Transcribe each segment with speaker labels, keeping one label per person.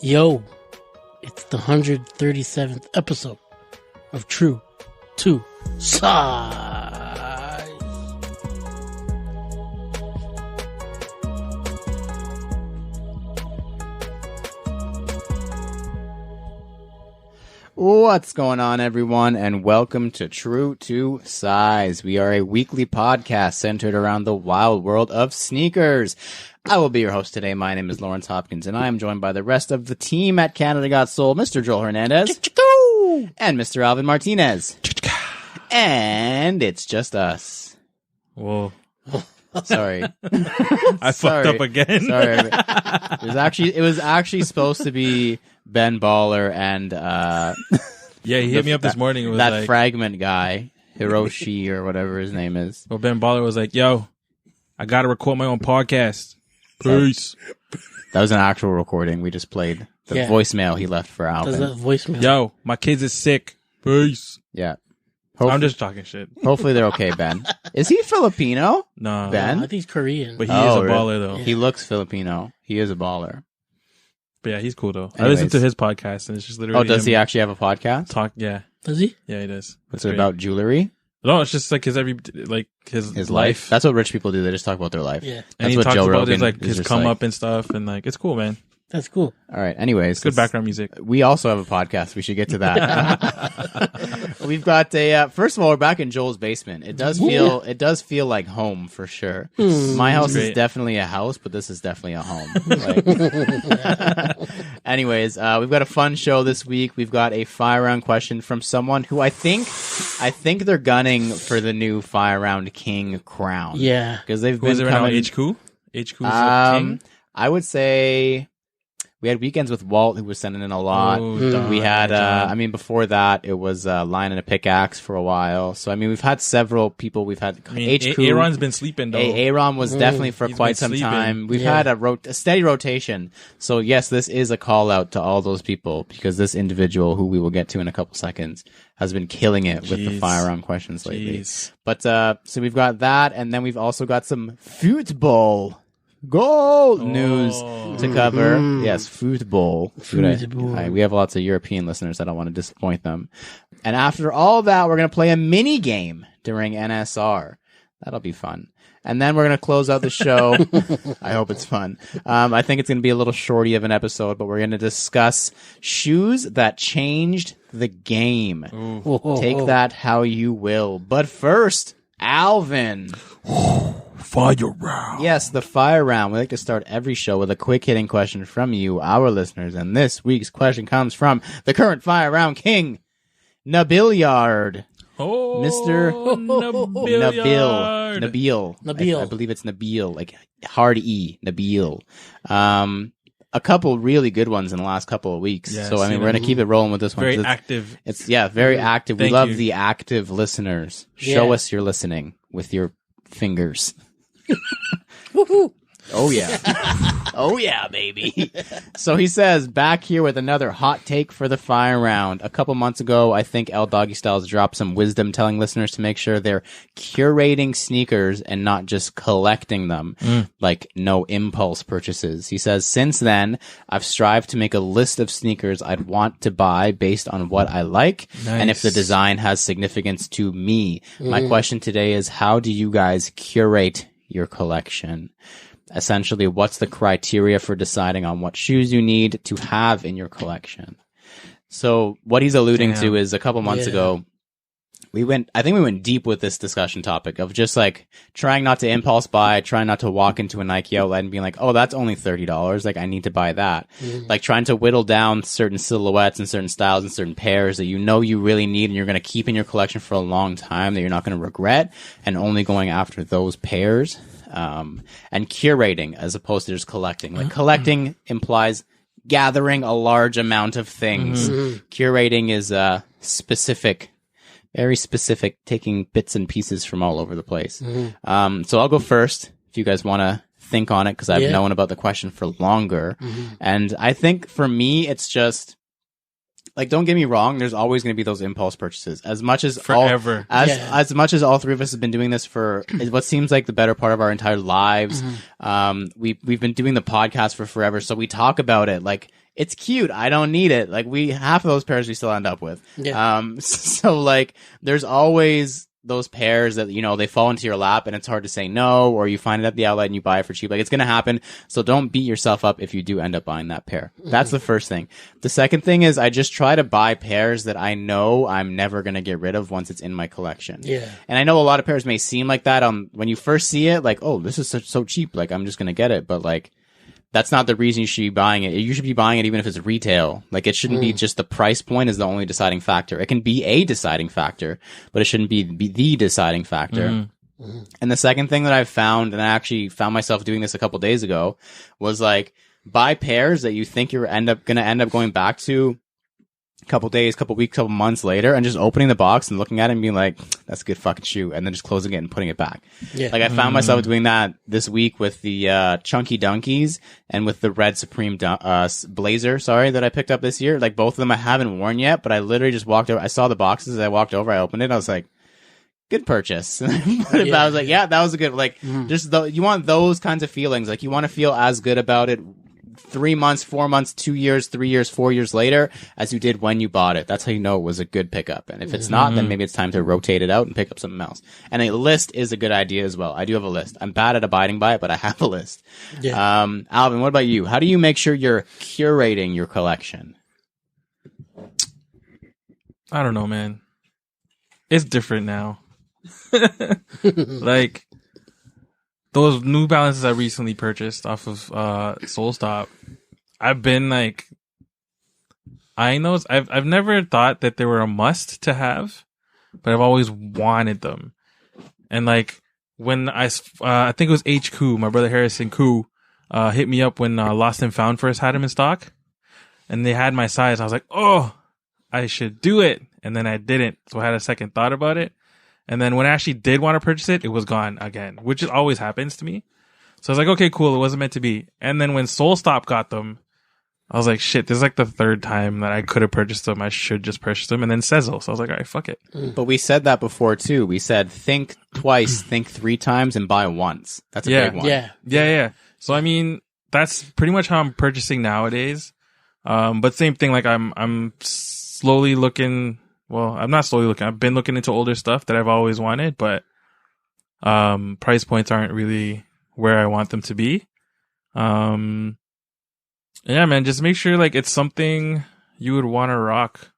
Speaker 1: Yo, it's the 137th episode of True to Size.
Speaker 2: What's going on, everyone, and welcome to True to Size. We are a weekly podcast centered around the wild world of sneakers. I will be your host today. My name is Lawrence Hopkins, and I am joined by the rest of the team at Canada Got Soul, Mr. Joel Hernandez and Mr. Alvin Martinez. And it's just us.
Speaker 3: Whoa.
Speaker 2: Sorry.
Speaker 3: I fucked up again.
Speaker 2: Sorry. It was actually supposed to be Ben Baller and
Speaker 3: yeah, he hit me up this morning. It was
Speaker 2: that
Speaker 3: like,
Speaker 2: fragment guy, Hiroshi or whatever his name is.
Speaker 3: well, Ben Baller was like, yo, I got to record my own podcast. Peace.
Speaker 2: That was an actual recording. We just played the voicemail he left for Alvin.
Speaker 1: Does that voicemail?
Speaker 3: Yo, my kids is sick. Peace.
Speaker 2: Yeah.
Speaker 3: I'm just talking shit.
Speaker 2: Hopefully they're okay, Ben. Is he Filipino?
Speaker 3: No.
Speaker 2: Ben?
Speaker 1: I think he's Korean.
Speaker 3: But he is a
Speaker 2: really?
Speaker 3: baller, though.
Speaker 2: He looks Filipino. He is a baller.
Speaker 3: But yeah, he's cool, though.
Speaker 2: Anyways.
Speaker 3: I listen to his podcast, and it's just literally
Speaker 2: Does
Speaker 3: him
Speaker 2: he actually have a podcast?
Speaker 3: talk? Yeah.
Speaker 1: Does he?
Speaker 3: Yeah, he does.
Speaker 2: What's
Speaker 3: It's
Speaker 2: it
Speaker 3: great.
Speaker 2: about? Jewelry?
Speaker 3: No, it's just like his
Speaker 2: Life? That's what rich people do. They just talk about their life.
Speaker 1: Yeah.
Speaker 3: And
Speaker 2: That's
Speaker 3: he
Speaker 2: what
Speaker 3: talks
Speaker 2: Joe
Speaker 3: about
Speaker 2: Rogan
Speaker 3: his,
Speaker 2: is
Speaker 3: his
Speaker 2: just
Speaker 3: come
Speaker 2: like.
Speaker 3: up and stuff, and it's cool, man.
Speaker 1: That's cool.
Speaker 2: All right. Anyways.
Speaker 3: Good background music.
Speaker 2: We also have a podcast. We should get to that. We've got first of all, we're back in Joel's basement. It does feel like home for sure. My house is
Speaker 3: Great.
Speaker 2: definitely a house, but this is definitely a home. Anyways, we've got a fun show this week. We've got a fire round question from someone who I think they're gunning for the new fire round king crown.
Speaker 1: Yeah.
Speaker 2: Because they've
Speaker 3: Who is
Speaker 2: been
Speaker 3: it right now?
Speaker 2: coming.
Speaker 3: HQ? HQ's the king?
Speaker 2: I would say we had weekends with Walt, who was sending in a lot.
Speaker 3: Oh,
Speaker 2: We had,
Speaker 3: John.
Speaker 2: before that, it was Lion and a Pickaxe for a while. So, we've had several people. We've had HQ.
Speaker 3: Aaron's been sleeping, though.
Speaker 2: Aaron was definitely for
Speaker 3: He's
Speaker 2: quite
Speaker 3: been
Speaker 2: some
Speaker 3: sleeping.
Speaker 2: time. We've
Speaker 1: Yeah.
Speaker 2: had a steady rotation. So, yes, this is a call out to all those people because this individual, who we will get to in a couple seconds, has been killing it with the
Speaker 3: Jeez.
Speaker 2: fire round questions lately.
Speaker 3: Jeez.
Speaker 2: But, so we've got that, and then we've also got some football goal news to cover. Yes, football.
Speaker 1: Football.
Speaker 2: We have lots of European listeners. I don't want to disappoint them. And after all that, we're going to play a mini game during NSR. That'll be fun. And then we're going to close out the show. I hope it's fun. I think it's going to be a little shorty of an episode, but we're going to discuss shoes that changed the game.
Speaker 1: Whoa.
Speaker 2: Take that how you will. But first, Alvin.
Speaker 3: Fire round.
Speaker 2: Yes, the fire round. We like to start every show with a quick hitting question from you, our listeners. And this week's question comes from the current fire round king, Nabil Yard.
Speaker 3: Oh,
Speaker 2: Mr.
Speaker 3: Nabil.
Speaker 2: Nabil. I believe it's Nabil, like hard E, Nabil. A couple really good ones in the last couple of weeks.
Speaker 3: Yeah,
Speaker 2: So,
Speaker 3: I've
Speaker 2: we're
Speaker 3: seen
Speaker 2: going to
Speaker 3: them.
Speaker 2: keep it rolling with this one.
Speaker 3: Very
Speaker 2: 'cause
Speaker 3: active.
Speaker 2: It's very active. We
Speaker 3: Thank
Speaker 2: love
Speaker 3: you.
Speaker 2: the active listeners. Show
Speaker 1: Yeah.
Speaker 2: us you're listening with your fingers.
Speaker 1: Woohoo.
Speaker 2: Oh, yeah. Oh, yeah, baby. So he says, back here with another hot take for the fire round. A couple months ago, I think L Doggy Styles dropped some wisdom telling listeners to make sure they're curating sneakers and not just collecting them, like no impulse purchases. He says, since then, I've strived to make a list of sneakers I'd want to buy based on what I like and if the
Speaker 3: Nice.
Speaker 2: design has significance to me. My question today is, how do you guys curate your collection? Essentially, what's the criteria for deciding on what shoes you need to have in your collection? So what he's alluding to is a couple months ago, I think we went deep with this discussion topic of just like trying not to impulse buy, trying not to walk into a Nike outlet and being like, oh, that's only $30. Like I need to buy that. Like trying to whittle down certain silhouettes and certain styles and certain pairs that you know you really need and you're going to keep in your collection for a long time that you're not going to regret, and only going after those pairs. And curating as opposed to just collecting. Like collecting implies gathering a large amount of things. Curating is specific, very specific, taking bits and pieces from all over the place. So I'll go first if you guys want to think on it, because I've known about the question for longer. And I think for me, it's just like, don't get me wrong, there's always going to be those impulse purchases. As much as
Speaker 3: Forever.
Speaker 2: as much as all three of us have been doing this for what seems like the better part of our entire lives. We've been doing the podcast for forever, so we talk about it. Like, it's cute. I don't need it. Like half of those pairs we still end up with.
Speaker 1: Yeah.
Speaker 2: So like there's always those pairs that, you know, they fall into your lap and it's hard to say no, or you find it at the outlet and you buy it for cheap. Like it's going to happen. So don't beat yourself up if you do end up buying that pair. That's the first thing. The second thing is I just try to buy pairs that I know I'm never going to get rid of once it's in my collection.
Speaker 1: Yeah.
Speaker 2: And I know a lot of pairs may seem like that when you first see it, like, oh, this is so cheap. Like I'm just going to get it. But like, that's not the reason you should be buying it. You should be buying it even if it's retail. Like it shouldn't be just the price point is the only deciding factor. It can be a deciding factor, but it shouldn't be the deciding factor. And the second thing that I've found, and I actually found myself doing this a couple days ago, was like buy pairs that you think you're going to end up going back to a couple days, couple weeks, couple months later, and just opening the box and looking at it and being like, that's a good fucking shoe, and then just closing it and putting it back.
Speaker 1: Yeah.
Speaker 2: Like I found myself doing that this week with the Chunky Dunkies and with the Red Supreme Blazer, that I picked up this year. Like both of them I haven't worn yet, but I literally just walked over. I saw the boxes. I walked over. I opened it. I was like, good purchase. I was like, yeah, that was a good, like, just you want those kinds of feelings. Like you want to feel as good about it 3 months, 4 months, 2 years, 3 years, 4 years later as you did when you bought it. That's how you know it was a good pickup. And if it's not, then maybe it's time to rotate it out and pick up something else. And a list is a good idea as well. I do have a list. I'm bad at abiding by it, but I have a list.
Speaker 1: Yeah.
Speaker 2: Alvin, what about you? How do you make sure you're curating your collection?
Speaker 3: I don't know, man. It's different now. Like those New Balances I recently purchased off of Soul Stop. I've been like, I've never thought that they were a must to have, but I've always wanted them. And like when I think it was H. Koo, my brother Harrison Koo, hit me up when Lost and Found first had them in stock, and they had my size. I was like, oh, I should do it, and then I didn't. So I had a second thought about it. And then when I actually did want to purchase it, it was gone again, which always happens to me. So I was like, okay, cool. It wasn't meant to be. And then when Soul Stop got them, I was like, shit, this is like the third time that I could have purchased them. I should just purchase them. And then Sezzle. So I was like, all right, fuck it.
Speaker 2: But we said that before too. We said, think twice, think 3 times, and buy once. That's a big one.
Speaker 3: Yeah. So, I mean, that's pretty much how I'm purchasing nowadays. But same thing, like I'm slowly looking. Well, I'm not slowly looking. I've been looking into older stuff that I've always wanted, but price points aren't really where I want them to be. Yeah, man, just make sure like it's something you would want to rock.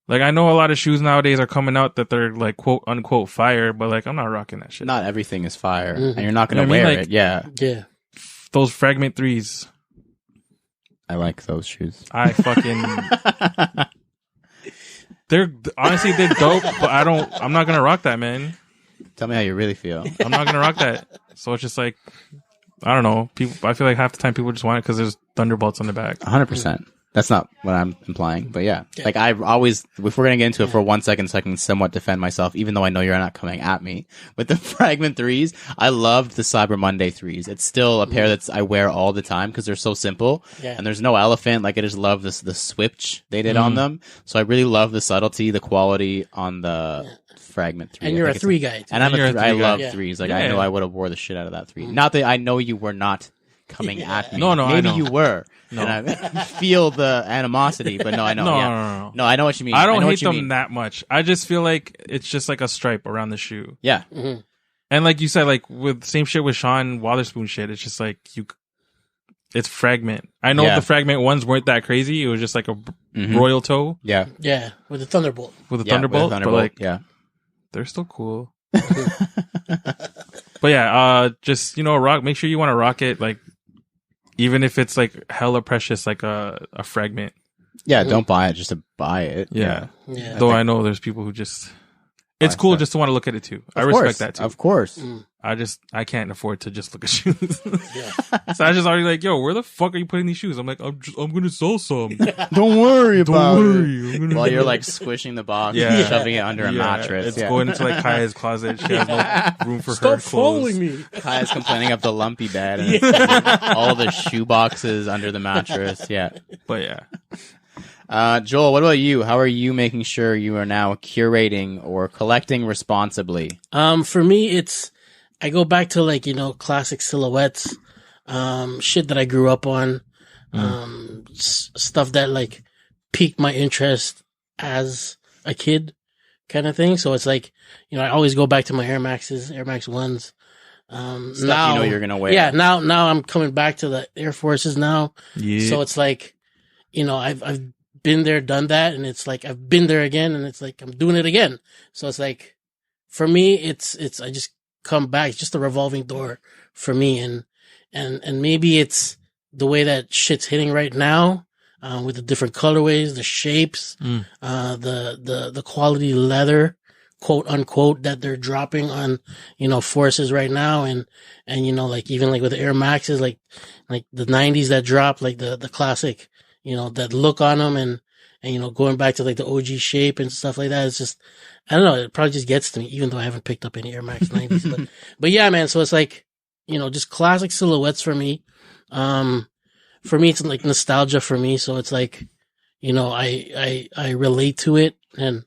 Speaker 3: Like I know a lot of shoes nowadays are coming out that they're like quote unquote fire, but like I'm not rocking that shit.
Speaker 2: Not everything is fire, and you're not going to wear
Speaker 3: like,
Speaker 2: it. Yeah.
Speaker 3: Those Fragment 3s.
Speaker 2: I like those shoes.
Speaker 3: I fucking. They're honestly dope, but I'm not gonna rock that, man.
Speaker 2: Tell me how you really feel.
Speaker 3: I'm not gonna rock that. So it's just like, I don't know. I feel like half the time people just want it because there's Thunderbolts on the back.
Speaker 2: 100%. That's not what I'm implying, but yeah. Like I always, if we're going to get into it for 1 second so I can somewhat defend myself, even though I know you're not coming at me. With the Fragment 3s, I loved the Cyber Monday 3s. It's still a pair I wear all the time because they're so simple. Yeah. And there's no elephant. Like I just love the switch they did on them. So I really love the subtlety, the quality on the Fragment 3.
Speaker 1: And you're a 3 guy.
Speaker 2: And I love 3s. Like I know I would have wore the shit out of that 3. Not that I know you were not coming at me.
Speaker 3: No,
Speaker 2: maybe you were. No. And I feel the animosity, but no, I know. No, I know what you mean.
Speaker 3: I don't hate them that much. I just feel like it's just like a stripe around the shoe.
Speaker 2: Yeah.
Speaker 3: And like you said, like with same shit with Sean Wotherspoon shit, it's just like it's Fragment. I know the Fragment ones weren't that crazy. It was just like a royal toe.
Speaker 2: Yeah.
Speaker 1: Yeah. With the Thunderbolt.
Speaker 3: But like, they're still cool. But yeah, just, rock. Make sure you want to rock it. Like, even if it's like hella precious, like a Fragment.
Speaker 2: Yeah, don't buy it just to buy it.
Speaker 3: Yeah. Though I know there's people who just, it's cool just to want to look at it too. I respect that too.
Speaker 2: Of course.
Speaker 3: I can't afford to just look at shoes. So I just already like, yo, where the fuck are you putting these shoes? I'm like, I'm going to sell some.
Speaker 2: Don't worry about it. While you're like squishing the box and shoving it under a mattress.
Speaker 3: It's going into like Kaya's closet. She has no room for her clothes.
Speaker 1: Stop following me.
Speaker 2: Kaya's complaining of the lumpy bed and all the shoe boxes under the mattress. Yeah.
Speaker 3: But yeah.
Speaker 2: Joel, what about you? How are you making sure you are now curating or collecting responsibly?
Speaker 1: For me, I go back to like, classic silhouettes, shit that I grew up on. stuff that like piqued my interest as a kid, kind of thing. So it's like, you know, I always go back to my Air Maxes, Air Max 1s.
Speaker 2: Stuff
Speaker 1: Now,
Speaker 2: you know you're gonna wear.
Speaker 1: Yeah, now I'm coming back to the Air Forces now.
Speaker 3: Yeah.
Speaker 1: So it's like, you know, I've been there, done that, and it's like I've been there again, and it's like I'm doing it again. So it's like, for me, it's I just come back. It's just a revolving door for me, and maybe it's the way that shit's hitting right now, with the different colorways, the shapes, the quality leather, quote unquote, that they're dropping on, you know, Forces right now. And, you know, like even like with the Air Maxes, like the 90s that dropped, like the classic, you know, that look on them, and, you know, going back to like the OG shape and stuff like that. It's just, I don't know. It probably just gets to me, even though I haven't picked up any Air Max 90s, but yeah, man. So it's like, you know, just classic silhouettes for me. For me, it's like nostalgia for me. So it's like, you know, I relate to it, and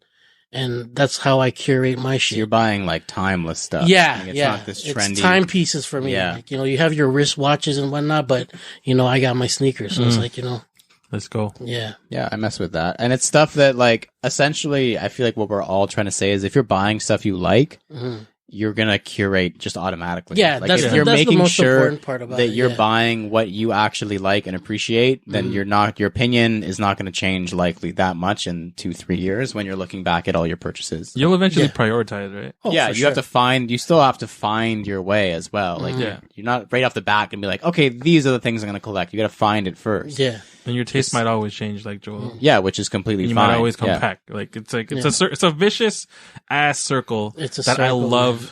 Speaker 1: that's how I curate my shit.
Speaker 2: You're buying like timeless stuff.
Speaker 1: Yeah,
Speaker 2: like, it's
Speaker 1: yeah.
Speaker 2: not this trendy.
Speaker 1: It's timepieces for me.
Speaker 2: Yeah.
Speaker 1: Like, you know, you have your wristwatches and whatnot, but, you know, I got my sneakers. So it's like, you know.
Speaker 3: Let's go.
Speaker 1: Yeah.
Speaker 2: Yeah, I mess with that. And it's stuff that, like, essentially, I feel like what we're all trying to say is if you're buying stuff you like, you're going to curate just automatically.
Speaker 1: Yeah,
Speaker 2: like,
Speaker 1: that's,
Speaker 2: if you're
Speaker 1: that's
Speaker 2: making
Speaker 1: the most
Speaker 2: sure
Speaker 1: important part about
Speaker 2: that
Speaker 1: it.
Speaker 2: you're buying what you actually like and appreciate, then your opinion is not going to change likely that much in 2-3 years when you're looking back at all your purchases.
Speaker 3: You'll eventually prioritize, right?
Speaker 1: Oh,
Speaker 2: yeah,
Speaker 1: for
Speaker 2: you have to you still have to find your way as well. Like, you're not right off the bat and be like, okay, these are the things I'm going to collect. You got to find it first.
Speaker 1: Yeah.
Speaker 3: And your taste might always change, like Joel.
Speaker 2: Yeah, which is completely
Speaker 3: You
Speaker 2: fine.
Speaker 3: might always come
Speaker 2: Yeah.
Speaker 3: back. Like it's it's a vicious ass circle
Speaker 1: It's a
Speaker 3: that I
Speaker 1: circle,
Speaker 3: love
Speaker 1: man.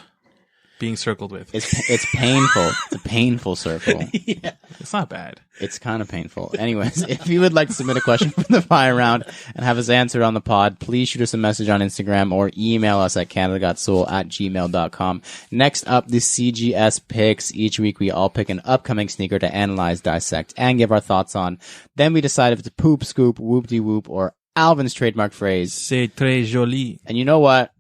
Speaker 3: being circled with.
Speaker 2: It's painful. It's a painful circle.
Speaker 1: Yeah.
Speaker 3: It's not bad.
Speaker 2: It's kind of painful. Anyways, if you would like to submit a question for the fire round and have us answered on the pod, please shoot us a message on Instagram or email us at canadagotsoul@gmail.com. Next up, the CGS picks. Each week we all pick an upcoming sneaker to analyze, dissect, and give our thoughts on. Then we decide if it's a poop, scoop, whoop-de-whoop, or Alvin's trademark phrase.
Speaker 3: C'est très joli.
Speaker 2: And you know what?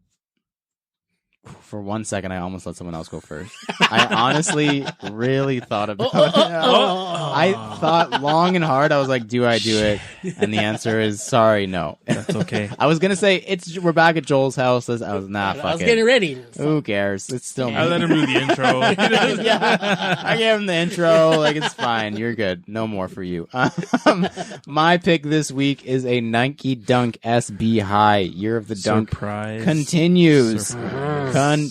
Speaker 2: For 1 second, I almost let someone else go first. I honestly really thought about it. I thought long and hard. I was like, do I do it? And the answer is, sorry, no.
Speaker 3: That's okay.
Speaker 2: I was going to say, we're back at Joel's house. I was, nah, fuck it.
Speaker 1: I was getting ready.
Speaker 2: Who cares? It's still me.
Speaker 3: I let him do the intro.
Speaker 2: Yeah, I gave him the intro. Like, it's fine. You're good. No more for you. My pick this week is a Nike Dunk SB High. Year of the Dunk
Speaker 3: Surprise.
Speaker 2: continues.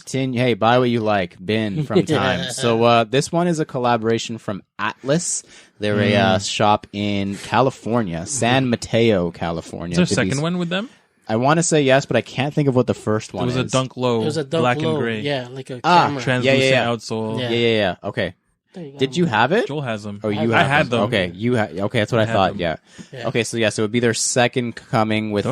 Speaker 2: Hey, buy what you like. Bin from Time. So this one is a collaboration from Atlas. They're a shop in California, San Mateo, California.
Speaker 3: Is there a second one with them?
Speaker 2: I want to say yes, but I can't think of what the first
Speaker 3: It
Speaker 2: one
Speaker 3: was
Speaker 2: is.
Speaker 3: a Dunk Low,
Speaker 1: It was a Dunk
Speaker 3: black
Speaker 1: Low.
Speaker 3: and gray.
Speaker 1: Yeah, like a camera.
Speaker 3: Translucent
Speaker 2: Yeah.
Speaker 3: outsole.
Speaker 1: Yeah.
Speaker 2: Yeah. Okay.
Speaker 1: There you go.
Speaker 2: Did you have it?
Speaker 3: Joel has them.
Speaker 2: Oh, you
Speaker 3: I
Speaker 2: have
Speaker 3: had them.
Speaker 2: Okay, okay, that's what I
Speaker 3: had
Speaker 2: thought.
Speaker 3: them.
Speaker 2: Yeah.
Speaker 1: Yeah.
Speaker 2: Okay, so it would be their second coming with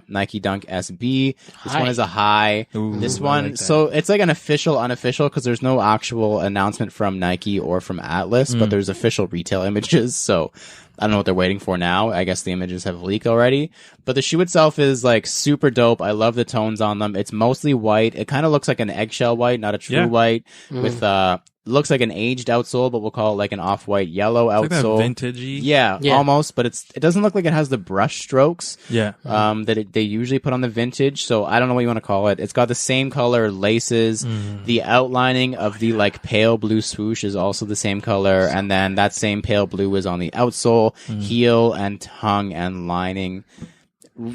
Speaker 2: Nike Dunk SB. This
Speaker 1: High.
Speaker 2: one is a high.
Speaker 3: Ooh,
Speaker 2: This
Speaker 3: I
Speaker 2: one,
Speaker 3: like that.
Speaker 2: so it's like an official, unofficial, because there's no actual announcement from Nike or from Atlas, but there's official retail images. So I don't know what they're waiting for now. I guess the images have leaked already. But the shoe itself is like super dope. I love the tones on them. It's mostly white. It kind of looks like an eggshell white, not a true white, with looks like an aged outsole, but we'll call it like an off-white yellow
Speaker 3: It's like that
Speaker 2: outsole.
Speaker 3: vintagey.
Speaker 2: Yeah, almost, but it doesn't look like it has the brush strokes
Speaker 3: Yeah.
Speaker 2: they usually put on the vintage. So I don't know what you want to call it. It's got the same color laces. The outlining of the like pale blue swoosh is also the same color, and then that same pale blue is on the outsole, heel, and tongue and lining.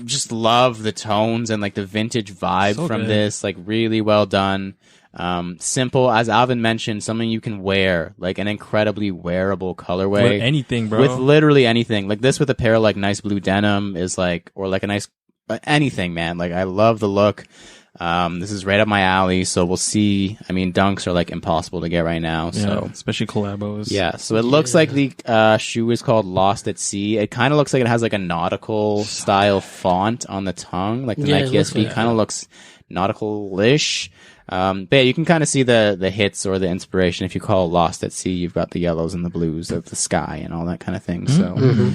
Speaker 2: Just love the tones and like the vintage vibe
Speaker 3: So
Speaker 2: from
Speaker 3: good.
Speaker 2: this. Like really well done. Simple, as Alvin mentioned, something you can wear, like an incredibly wearable colorway.
Speaker 3: With anything, bro.
Speaker 2: With literally anything. Like this with a pair of like nice blue denim is like, or like a nice, anything, man. Like I love the look. This is right up my alley, so we'll see. I mean, dunks are like impossible to get right now, so.
Speaker 3: Especially collabos.
Speaker 2: Yeah, so it looks like the shoe is called Lost at Sea. It kind of looks like it has like a nautical style font on the tongue, like the
Speaker 1: Yeah, it
Speaker 2: Nike
Speaker 1: looks
Speaker 2: SB
Speaker 1: like
Speaker 2: kind of looks nautical-ish. But yeah, you can kind of see the hits or the inspiration. If you call it Lost at Sea, you've got the yellows and the blues of the sky and all that kind of thing. So,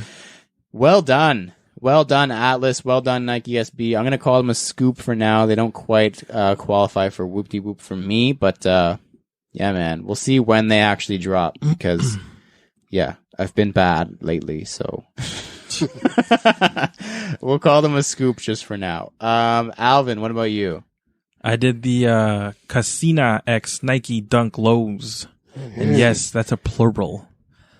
Speaker 2: well done. Well done, Atlas. Well done, Nike SB. I'm going to call them a scoop for now. They don't quite qualify for whoop-de-whoop for me, but yeah, man. We'll see when they actually drop because Yeah, I've been bad lately, so we'll call them a scoop just for now. Alvin, what about you?
Speaker 3: I did the Casina X Nike Dunk Lows. And yes, that's a plural.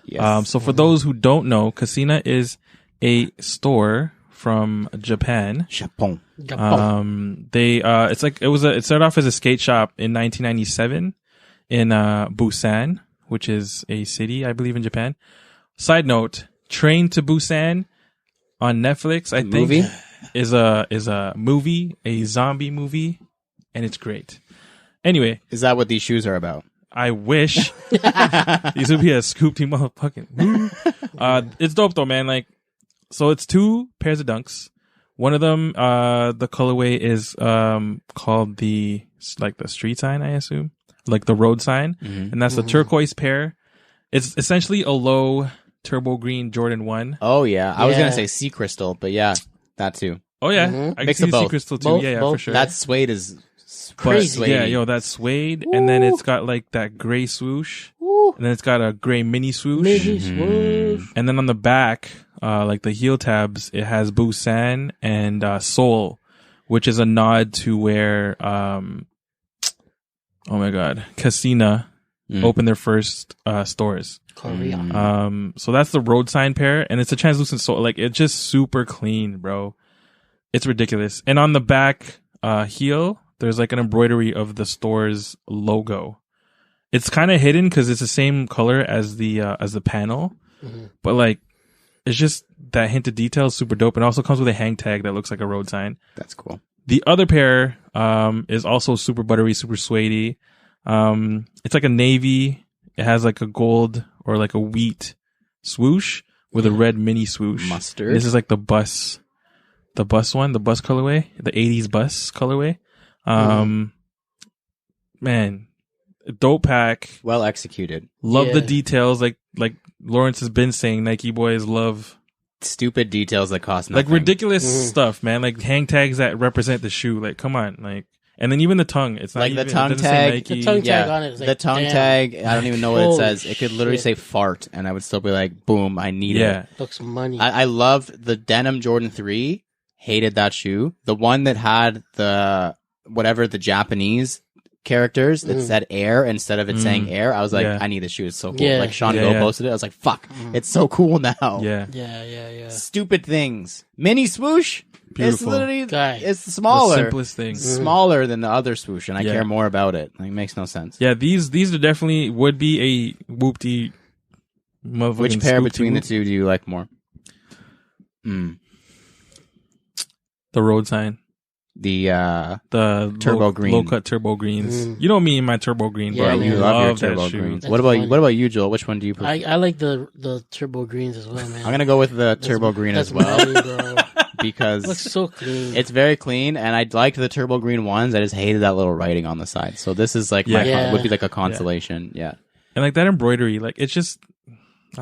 Speaker 2: Yes.
Speaker 3: So for those who don't know, Casina is a store from Japan.
Speaker 2: Japon.
Speaker 3: It started off as a skate shop in 1997 in Busan, which is a city, I believe, in Japan. Side note, Train to Busan on Netflix, I think,
Speaker 2: Movie?
Speaker 3: is a movie, a zombie movie, and it's great. Anyway,
Speaker 2: Is that what these shoes are about?
Speaker 3: I wish these would be a Scoop Team motherfucking. It's dope though, man. Like, so it's 2 pairs of dunks. One of them, the colorway is called the street sign, I assume, like the road sign, and that's the turquoise pair. It's essentially a low turbo green Jordan 1.
Speaker 2: Oh yeah, I was gonna say sea crystal, but yeah, that too.
Speaker 3: Oh yeah, I can
Speaker 2: Mix
Speaker 3: see
Speaker 2: of both.
Speaker 3: Sea Crystal too.
Speaker 1: Both,
Speaker 3: Yeah,
Speaker 1: both.
Speaker 3: for sure.
Speaker 2: That suede is
Speaker 1: Crazy.
Speaker 3: Yeah, yo, that's suede, and then it's got like that gray swoosh, and then it's got a gray mini swoosh, and then on the back, like the heel tabs, it has Busan and Seoul, which is a nod to where, oh my god, Casina opened their first stores.
Speaker 1: Korea.
Speaker 3: So that's the road sign pair, and it's a translucent sole. Like, it's just super clean, bro. It's ridiculous. And on the back heel, there's like an embroidery of the store's logo. It's kind of hidden because it's the same color as the panel, but like, it's just that hint of detail is super dope. And also comes with a hang tag that looks like a road sign.
Speaker 2: That's cool.
Speaker 3: The other pair is also super buttery, super suede-y. It's like a navy. It has like a gold or like a wheat swoosh with a red mini swoosh.
Speaker 2: Mustard.
Speaker 3: This is like the bus one, the bus colorway, the 80s bus colorway. Man, dope pack.
Speaker 2: Well executed.
Speaker 3: Love the details. Like Lawrence has been saying, Nike boys love
Speaker 2: Stupid details that cost nothing.
Speaker 3: like ridiculous stuff, man. Like hang tags that represent the shoe. Like, come on, like, and then even the tongue. It's not
Speaker 2: Like
Speaker 3: even,
Speaker 2: the tongue
Speaker 3: it doesn't say
Speaker 2: tag.
Speaker 3: Nike.
Speaker 1: The tongue tag on it is like,
Speaker 2: the tongue
Speaker 1: damn.
Speaker 2: tag, I don't even know what it
Speaker 1: Holy
Speaker 2: says. It could literally
Speaker 1: shit.
Speaker 2: say fart, and I would still be like, boom, I need
Speaker 3: Yeah.
Speaker 2: it.
Speaker 1: Looks money.
Speaker 2: I loved the denim Jordan 3. Hated that shoe. The one that had the Japanese characters that said air instead of it saying air. I was like,
Speaker 3: Yeah.
Speaker 2: I need this shoe. It's so cool.
Speaker 1: Yeah.
Speaker 2: Like Sean
Speaker 3: Yeah,
Speaker 2: Go
Speaker 3: yeah.
Speaker 2: posted it. I was like, fuck, it's so cool now.
Speaker 3: Yeah.
Speaker 1: Yeah.
Speaker 2: Stupid things. Mini swoosh. It's
Speaker 3: Beautiful.
Speaker 2: literally,
Speaker 1: Guy.
Speaker 2: it's smaller.
Speaker 3: The simplest thing.
Speaker 2: Smaller than the other swoosh, and I
Speaker 3: Yeah.
Speaker 2: care more about it. Like, it makes no sense.
Speaker 3: Yeah, these are definitely would be a whoopty motherfucking
Speaker 2: Which pair
Speaker 3: scoop
Speaker 2: between the
Speaker 3: whoop.
Speaker 2: two do you like more?
Speaker 3: The road sign.
Speaker 2: The
Speaker 3: The
Speaker 2: Turbo greens.
Speaker 3: low cut turbo greens. You know me and my turbo green, bro.
Speaker 1: Yeah,
Speaker 3: I
Speaker 1: you
Speaker 2: love your
Speaker 3: that
Speaker 2: turbo
Speaker 3: shoe.
Speaker 2: greens.
Speaker 1: That's
Speaker 2: What about
Speaker 1: funny.
Speaker 2: what about you, Joel? Which one do you prefer?
Speaker 1: I like the turbo greens as well, man.
Speaker 2: I'm gonna go with the turbo green as well
Speaker 1: Money, bro.
Speaker 2: because
Speaker 1: Looks so clean.
Speaker 2: it's very clean, and I liked the turbo green ones. I just hated that little writing on the side. So this is like
Speaker 3: Yeah.
Speaker 2: would be like a consolation. Yeah.
Speaker 3: And like that embroidery, like it's just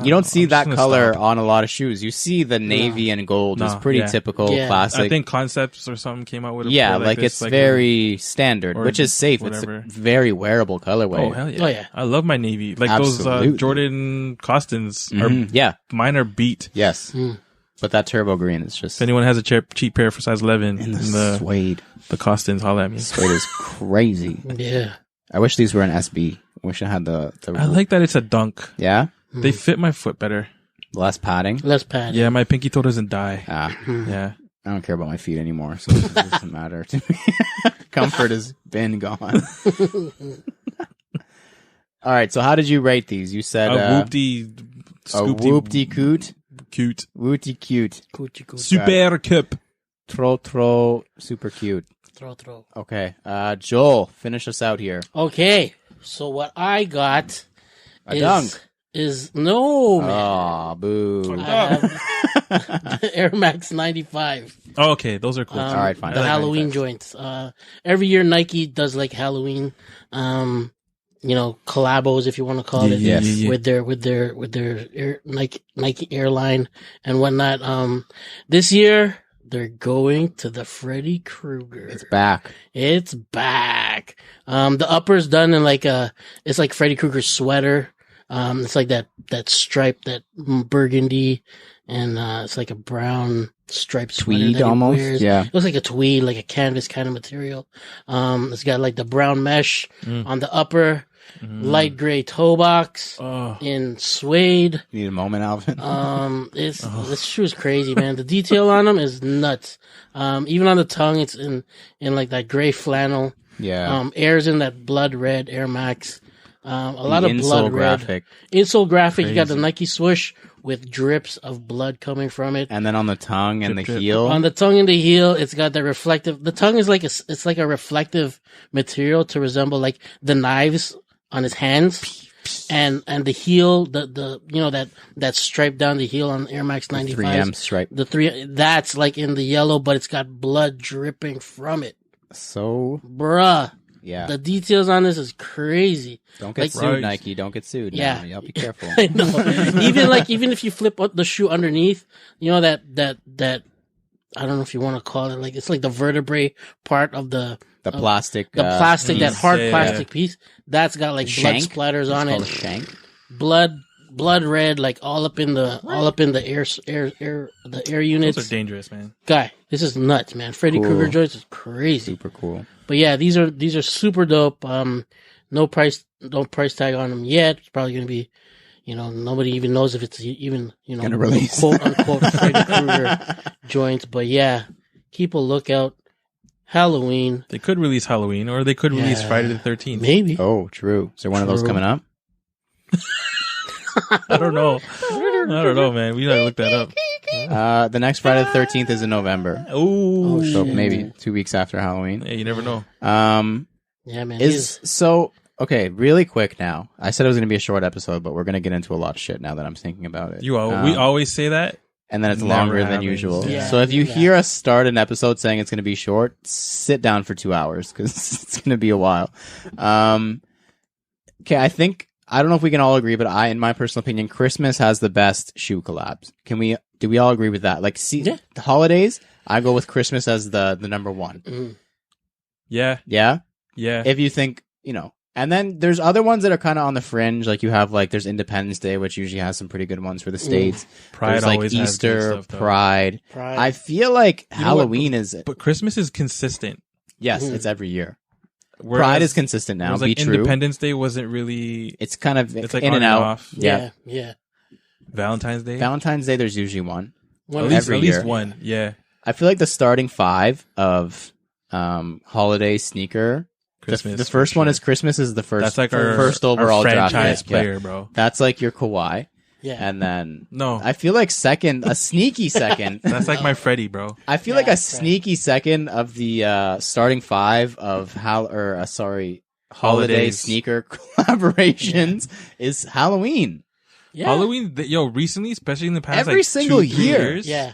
Speaker 2: You don't see
Speaker 3: I'm just
Speaker 2: that
Speaker 3: gonna
Speaker 2: color
Speaker 3: stop.
Speaker 2: on a lot of shoes. You see the navy and gold is
Speaker 3: No,
Speaker 2: pretty
Speaker 3: yeah.
Speaker 2: typical,
Speaker 1: Yeah.
Speaker 2: classic.
Speaker 3: I think Concepts or something came out with it.
Speaker 2: yeah,
Speaker 3: before
Speaker 2: like
Speaker 3: this,
Speaker 2: it's very standard,
Speaker 3: or
Speaker 2: which is safe.
Speaker 3: whatever.
Speaker 2: It's a very wearable colorway.
Speaker 3: Oh hell yeah!
Speaker 1: Oh, yeah.
Speaker 3: I love my navy. Like
Speaker 2: Absolutely.
Speaker 3: those Jordan Costins
Speaker 2: Mhm. Yeah.
Speaker 3: mine are beat.
Speaker 2: Yes. But that turbo green is just
Speaker 3: If anyone has a cheap pair for size 11
Speaker 2: in
Speaker 3: in
Speaker 2: the suede.
Speaker 3: the Costins, holla at me.
Speaker 2: Suede is crazy.
Speaker 1: Yeah.
Speaker 2: I wish these were an SB. I wish I had the
Speaker 3: I like that it's a dunk.
Speaker 2: yeah,
Speaker 3: They fit my foot better.
Speaker 2: less padding.
Speaker 1: Less pad.
Speaker 3: Yeah, my pinky toe doesn't die. Yeah.
Speaker 2: I don't care about my feet anymore, so it doesn't matter to me. Comfort has been gone. All right, so how did you rate these? You said
Speaker 3: A whoopty,
Speaker 2: a
Speaker 3: scoopty,
Speaker 2: whoopty coot,
Speaker 3: cute.
Speaker 2: wooty cute,
Speaker 1: Coochie coochie.
Speaker 3: Super cup.
Speaker 2: tro super cute.
Speaker 1: Throw.
Speaker 2: Okay, Joel, finish us out here.
Speaker 1: Okay. So what I got
Speaker 2: A dunk.
Speaker 1: is no man.
Speaker 2: Aw, boo.
Speaker 1: I have Air Max 95.
Speaker 3: Oh, okay, those are cool.
Speaker 2: All right, fine.
Speaker 1: The
Speaker 2: I like
Speaker 1: Halloween
Speaker 2: 95s.
Speaker 1: joints. Every year Nike does like Halloween, collabos, if you want to call it,
Speaker 2: Yes.
Speaker 3: Yeah.
Speaker 1: with their Nike airline and whatnot. This year they're going to the Freddy Krueger.
Speaker 2: It's back.
Speaker 1: It's back. The upper's done in it's like Freddy Krueger's sweater. It's like that stripe, that burgundy, and it's like a brown striped sweater
Speaker 2: Tweed
Speaker 1: that he
Speaker 2: almost?
Speaker 1: wears.
Speaker 2: Yeah.
Speaker 1: It looks like a tweed, like a canvas kind of material. It's got like the brown mesh on the upper, light gray toe box in suede.
Speaker 2: You need a moment, Alvin.
Speaker 1: This shoe is crazy, man. The detail on them is nuts. Even on the tongue, it's in like that gray flannel.
Speaker 2: Yeah.
Speaker 1: Air's in that blood red Air Max. A lot of
Speaker 2: insole
Speaker 1: blood
Speaker 2: graphic.
Speaker 1: red. Insole graphic.
Speaker 3: Crazy.
Speaker 1: You got the Nike swoosh with drips of blood coming from it.
Speaker 2: And then on the tongue and
Speaker 3: Drip,
Speaker 2: the
Speaker 3: drip.
Speaker 2: heel.
Speaker 1: On the tongue and the heel, it's got the reflective. The tongue is like it's like a reflective material to resemble like the knives on his hands. And the heel, the you know that stripe down the heel on Air Max 95.
Speaker 2: 3M stripe.
Speaker 1: That's like in the yellow, but it's got blood dripping from it.
Speaker 2: So,
Speaker 1: Bruh.
Speaker 2: yeah.
Speaker 1: The details on this is crazy.
Speaker 2: Don't get
Speaker 1: like-
Speaker 2: sued,
Speaker 3: Right.
Speaker 2: Nike. Don't get sued.
Speaker 1: Yeah.
Speaker 2: Now. Y'all be careful.
Speaker 1: I know. even if you flip up the shoe underneath, you know that I don't know if you want to call it like it's like the vertebrae part of the
Speaker 2: Plastic.
Speaker 1: plastic, that
Speaker 3: piece.
Speaker 1: hard
Speaker 3: Yeah,
Speaker 1: plastic piece, that's got like blood
Speaker 2: shank?
Speaker 1: splatters
Speaker 2: It's
Speaker 1: on
Speaker 2: called
Speaker 1: it.
Speaker 2: a shank.
Speaker 1: Blood red, like all up in the air units.
Speaker 3: Those are dangerous, man.
Speaker 1: Guy, this is nuts, man. Freddy
Speaker 2: Cool.
Speaker 1: Krueger joints is crazy.
Speaker 2: Super cool.
Speaker 1: But yeah, these are super dope. No price tag on them yet. It's probably gonna be, nobody even knows if it's even,
Speaker 2: Gonna release.
Speaker 1: quote unquote Freddy Krueger joints. But yeah, keep a lookout. Halloween,
Speaker 3: They could release Halloween, or they could release
Speaker 1: Yeah.
Speaker 3: Friday the 13th.
Speaker 1: maybe.
Speaker 2: Oh, true. Is there one of those
Speaker 1: True.
Speaker 2: coming up?
Speaker 3: I don't know. I don't know, man. We gotta look that up.
Speaker 2: The next Friday the 13th is in November.
Speaker 3: Oh,
Speaker 2: So
Speaker 1: shit.
Speaker 2: maybe 2 weeks after Halloween.
Speaker 3: yeah, you never know.
Speaker 1: Yeah, man.
Speaker 2: Okay, really quick now. I said it was going to be a short episode, but we're going to get into a lot of shit now that I'm thinking about it.
Speaker 3: We always say that.
Speaker 2: And then it's
Speaker 3: Never
Speaker 2: longer than
Speaker 3: happens.
Speaker 2: usual.
Speaker 1: Yeah,
Speaker 2: So if you
Speaker 1: yeah.
Speaker 2: hear us start an episode saying it's going to be short, sit down for 2 hours because it's going to be a while. Okay, I don't know if we can all agree, but in my personal opinion, Christmas has the best shoe collabs. Do we all agree with that? Like,
Speaker 1: Yeah.
Speaker 2: the holidays, I go with Christmas as the number one.
Speaker 1: Mhm.
Speaker 3: Yeah,
Speaker 2: Yeah?
Speaker 3: yeah.
Speaker 2: If you think, and then there's other ones that are kind of on the fringe. Like you have there's Independence Day, which usually has some pretty good ones for the States.
Speaker 3: Pride
Speaker 2: There's like
Speaker 3: always has good
Speaker 2: Easter,
Speaker 3: stuff, though.
Speaker 2: Pride.
Speaker 1: Pride.
Speaker 2: I feel like
Speaker 3: know what?
Speaker 2: Halloween is,
Speaker 3: But Christmas is consistent.
Speaker 2: yes,
Speaker 1: Mhm.
Speaker 2: it's every year.
Speaker 3: Whereas-
Speaker 2: Pride is consistent now.
Speaker 3: whereas,
Speaker 2: Be
Speaker 3: like
Speaker 2: true.
Speaker 3: Independence Day wasn't really.
Speaker 2: It's kind of
Speaker 3: It's like
Speaker 2: in
Speaker 3: on
Speaker 2: and
Speaker 3: and
Speaker 2: out.
Speaker 3: off.
Speaker 2: Yeah.
Speaker 1: Yeah.
Speaker 3: Valentine's Day.
Speaker 2: Valentine's Day, there's usually one.
Speaker 1: One
Speaker 3: at least,
Speaker 2: every
Speaker 3: at least
Speaker 2: year.
Speaker 3: one. Yeah.
Speaker 2: I feel like the starting five of holiday sneaker.
Speaker 3: Christmas.
Speaker 2: The first
Speaker 3: for
Speaker 2: one
Speaker 3: sure.
Speaker 2: is Christmas is the first.
Speaker 3: That's like our
Speaker 2: first
Speaker 3: our
Speaker 2: overall draft
Speaker 3: franchise
Speaker 2: pick. Yeah.
Speaker 3: player, bro.
Speaker 2: That's like your Kawhi,
Speaker 1: Yeah.
Speaker 2: and then
Speaker 3: No,
Speaker 2: I feel like a sneaky second.
Speaker 3: that's like my Freddie, bro.
Speaker 2: I feel
Speaker 1: Yeah,
Speaker 2: like a
Speaker 1: that's right.
Speaker 2: sneaky second of the starting five of holiday
Speaker 3: Holidays.
Speaker 2: sneaker collaborations is Halloween.
Speaker 1: Yeah.
Speaker 3: Halloween, recently, especially in the past
Speaker 2: Every
Speaker 3: like
Speaker 2: single
Speaker 3: 2-3
Speaker 2: year.
Speaker 3: years,
Speaker 1: Yeah.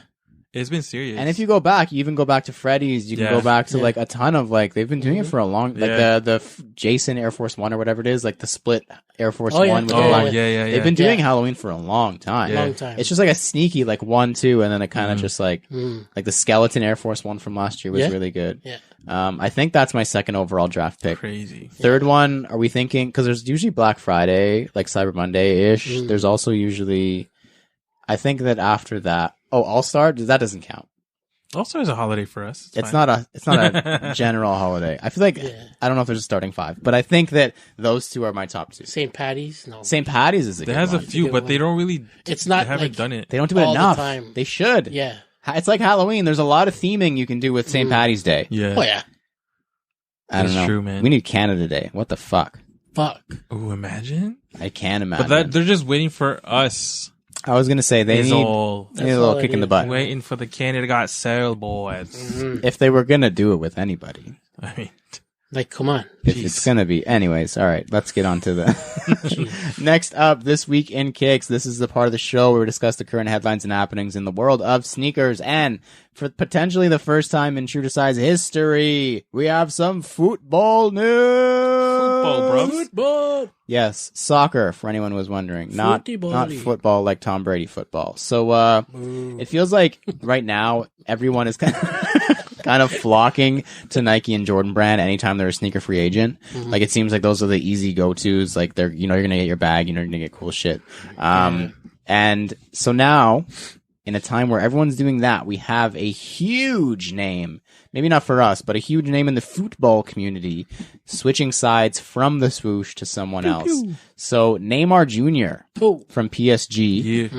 Speaker 3: it's been serious.
Speaker 2: And if you go back, you even go back to Freddy's. You can
Speaker 3: Yeah.
Speaker 2: go back to
Speaker 1: Yeah.
Speaker 2: like a ton of they've been doing it for a long
Speaker 3: Yeah.
Speaker 2: the Jason Air Force One or whatever it is, like the split Air Force
Speaker 1: Oh, yeah.
Speaker 2: One with
Speaker 3: oh
Speaker 2: the
Speaker 1: Yeah,
Speaker 2: black.
Speaker 3: yeah.
Speaker 2: They've been doing
Speaker 1: Yeah.
Speaker 2: Halloween for a long time.
Speaker 3: Yeah.
Speaker 1: Long time.
Speaker 2: It's just like a sneaky 1, 2, and then it kind of
Speaker 3: Mhm.
Speaker 2: just like
Speaker 1: Mm.
Speaker 2: the skeleton Air Force One from last year was
Speaker 1: Yeah.
Speaker 2: really good.
Speaker 1: Yeah.
Speaker 2: I think that's my second overall draft pick.
Speaker 3: crazy.
Speaker 2: Third one, are we thinking? Because there's usually Black Friday, like Cyber Monday ish.
Speaker 1: Mm.
Speaker 2: There's also usually, I think that after that, All Star, that doesn't count.
Speaker 3: Also, is a holiday for us.
Speaker 2: It's
Speaker 3: fine.
Speaker 2: not a general holiday. I feel like
Speaker 1: Yeah.
Speaker 2: I don't know if there's a starting five, but I think that those two are my top two.
Speaker 1: St. Patty's? No.
Speaker 2: St. Patty's is a
Speaker 3: It
Speaker 2: good
Speaker 3: has a
Speaker 2: one.
Speaker 3: few,
Speaker 1: good
Speaker 3: but
Speaker 1: one.
Speaker 3: they don't really.
Speaker 1: It's
Speaker 3: They
Speaker 1: not
Speaker 3: haven't
Speaker 1: like,
Speaker 3: done it.
Speaker 2: They don't do it
Speaker 1: all the
Speaker 2: enough.
Speaker 1: time.
Speaker 2: They should.
Speaker 1: Yeah.
Speaker 2: It's like Halloween. There's a lot of theming you can do with St.
Speaker 1: Mm.
Speaker 2: Patty's Day.
Speaker 3: Yeah.
Speaker 1: Oh, yeah.
Speaker 2: I don't
Speaker 3: It's
Speaker 2: know.
Speaker 3: true, man.
Speaker 2: We need Canada Day. What the fuck?
Speaker 1: Fuck.
Speaker 3: Ooh, imagine.
Speaker 2: I can't imagine.
Speaker 3: But they're just waiting for us.
Speaker 2: I was gonna say they
Speaker 3: Is
Speaker 2: need
Speaker 3: all
Speaker 2: a little
Speaker 1: That's all
Speaker 2: kick
Speaker 1: it
Speaker 2: in the
Speaker 1: is.
Speaker 2: butt.
Speaker 3: waiting for the Canada Got Sale boys.
Speaker 1: Mhm.
Speaker 2: If they were gonna do it with anybody,
Speaker 3: I mean,
Speaker 1: Like, come on.
Speaker 2: if
Speaker 3: Jeez.
Speaker 2: it's gonna be, anyways. All right, let's get on to the
Speaker 1: Jeez.
Speaker 2: next up. This week in Kicks, this is the part of the show where we discuss the current headlines and happenings in the world of sneakers, and for potentially the first time in True to Size history, we have some football news.
Speaker 3: Football, bro.
Speaker 1: Football.
Speaker 2: Yes, soccer. For anyone who was wondering, not
Speaker 1: Footy-bally.
Speaker 2: football like Tom Brady football. So
Speaker 1: Boo.
Speaker 2: it feels like right now everyone is kind of kind of flocking to Nike and Jordan Brand anytime they're a sneaker free agent. Like it seems like those are the easy go-tos. Like they're, you're going to get your bag, you're going to get cool shit. And so now in a time where everyone's doing that, we have a huge name, maybe not for us, but a huge name in the football community, switching sides from the swoosh to someone else. So Neymar Jr. from PSG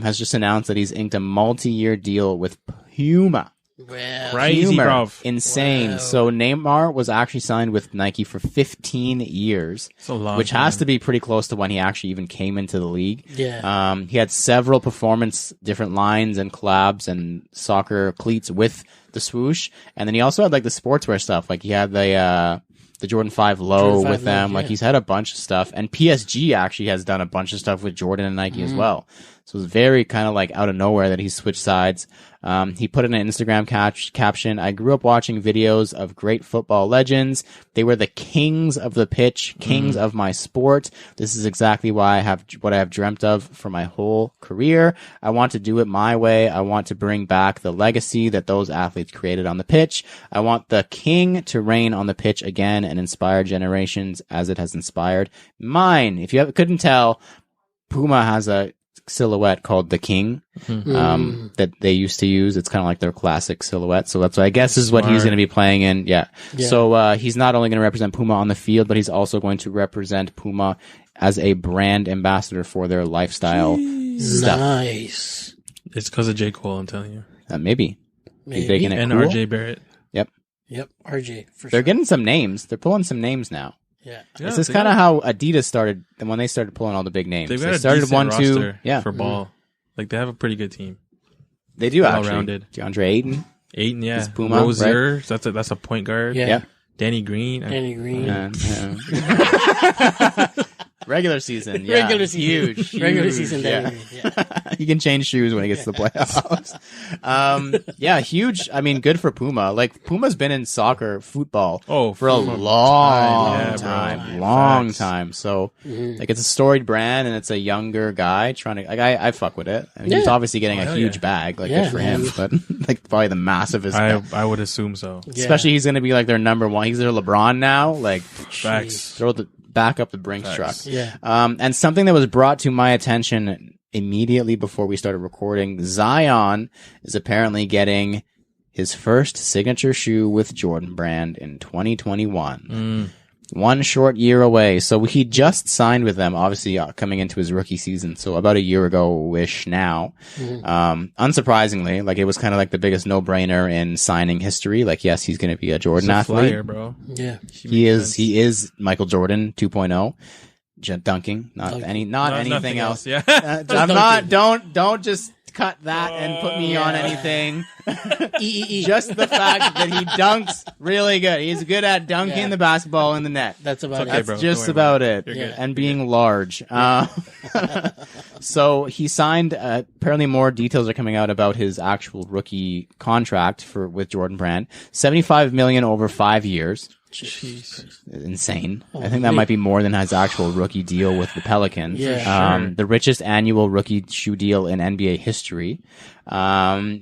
Speaker 2: has just announced that he's inked a multi-year deal with Puma.
Speaker 1: Well,
Speaker 3: Crazy, bro.
Speaker 2: Insane.
Speaker 1: Wow.
Speaker 2: So Neymar was actually signed with Nike for 15 years,
Speaker 3: It's a long
Speaker 2: which
Speaker 3: time.
Speaker 2: has to be pretty close to when he actually even came into the league.
Speaker 1: Yeah.
Speaker 2: He had several performance, different lines and collabs and soccer cleats with the swoosh. And then he also had like the sportswear stuff. Like he had the Jordan 5 low
Speaker 1: Jordan 5
Speaker 2: with them.
Speaker 1: low,
Speaker 2: Like
Speaker 1: yeah.
Speaker 2: he's had a bunch of stuff. And PSG actually has done a bunch of stuff with Jordan and Nike as well. So it's very kind of like out of nowhere that he switched sides. He put in an Instagram caption, I grew up watching videos of great football legends. They were the kings of the pitch, kings of my sport. This is exactly why I have what I have dreamt of for my whole career. I want to do it my way. I want to bring back the legacy that those athletes created on the pitch. I want the king to reign on the pitch again and inspire generations as it has inspired mine. If you couldn't tell, Puma has a silhouette called the King that they used to use. It's kind of like their classic silhouette. So that's what I guess is what he's going to be playing in. Yeah. So he's not only going to represent Puma on the field, but he's also going to represent Puma as a brand ambassador for their lifestyle stuff.
Speaker 1: Nice.
Speaker 3: It's because of J. Cole, I'm telling you.
Speaker 2: Maybe. He's making it
Speaker 3: And
Speaker 2: cool.
Speaker 3: RJ Barrett.
Speaker 1: Yep. RJ for
Speaker 2: They're
Speaker 1: sure.
Speaker 2: getting some names. They're pulling some names now.
Speaker 1: Yeah.
Speaker 3: Yeah,
Speaker 2: This is
Speaker 3: they
Speaker 2: kind of
Speaker 3: got-
Speaker 2: how Adidas started when they started pulling all the big names.
Speaker 3: They've got
Speaker 2: They
Speaker 3: a
Speaker 2: started
Speaker 3: decent
Speaker 2: 1, 2.
Speaker 3: roster
Speaker 2: Yeah.
Speaker 3: for ball. Like they have a pretty good team.
Speaker 2: They do actually.
Speaker 3: Well-rounded.
Speaker 2: DeAndre Ayton.
Speaker 3: Ayton, yeah.
Speaker 2: Is Puma,
Speaker 3: Rozier, that's a point guard.
Speaker 1: Yeah.
Speaker 2: Yeah.
Speaker 3: Danny Green.
Speaker 1: Danny Green.
Speaker 2: Yeah. Regular season. Yeah.
Speaker 1: Regular season.
Speaker 2: Huge.
Speaker 1: Regular
Speaker 2: huge,
Speaker 1: season
Speaker 2: yeah.
Speaker 1: Danny Green. Yeah.
Speaker 2: He can change shoes when he gets to the playoffs. Yeah, huge. I mean, good for Puma. Like Puma's been in soccer, football for a long time. So like it's a storied brand and it's a younger guy trying to, like, I fuck with it. I mean, he's
Speaker 1: Yeah.
Speaker 2: obviously getting a huge bag, like
Speaker 1: Yeah,
Speaker 2: good for him,
Speaker 1: man.
Speaker 2: but like probably the massivest.
Speaker 3: I would assume so.
Speaker 1: Yeah.
Speaker 2: Especially he's going to be like their number one. He's their LeBron now. Like
Speaker 3: Facts.
Speaker 2: throw the back up the Brinks truck.
Speaker 1: Yeah.
Speaker 2: And something that was brought to my attention immediately before we started recording, Zion is apparently getting his first signature shoe with Jordan Brand in 2021. 1 short year away. So he just signed with them, obviously coming into his rookie season. So about a year ago-ish now. Unsurprisingly, like it was kind of like the biggest no-brainer in signing history. Like, yes, he's going to be a Jordan
Speaker 3: He's a
Speaker 2: athlete.
Speaker 3: flyer, bro.
Speaker 1: Yeah.
Speaker 2: He is Michael Jordan 2.0. Dunking, not anything
Speaker 3: Nothing
Speaker 2: else.
Speaker 3: Yeah.
Speaker 2: I'm not. Don't just cut that and put me on anything. Just the fact that he dunks really good. He's good at dunking the basketball in the net.
Speaker 1: That's about
Speaker 3: okay,
Speaker 1: it.
Speaker 3: bro.
Speaker 2: That's just
Speaker 3: Don't worry
Speaker 2: about it.
Speaker 3: You're good.
Speaker 2: And being large. So he signed. Apparently, more details are coming out about his actual rookie contract with Jordan Brand. $75 million over 5 years.
Speaker 1: Jeez.
Speaker 2: Insane. I think that might be more than his actual rookie deal with the Pelicans.
Speaker 1: Yeah,
Speaker 3: sure.
Speaker 2: The richest annual rookie shoe deal in NBA history.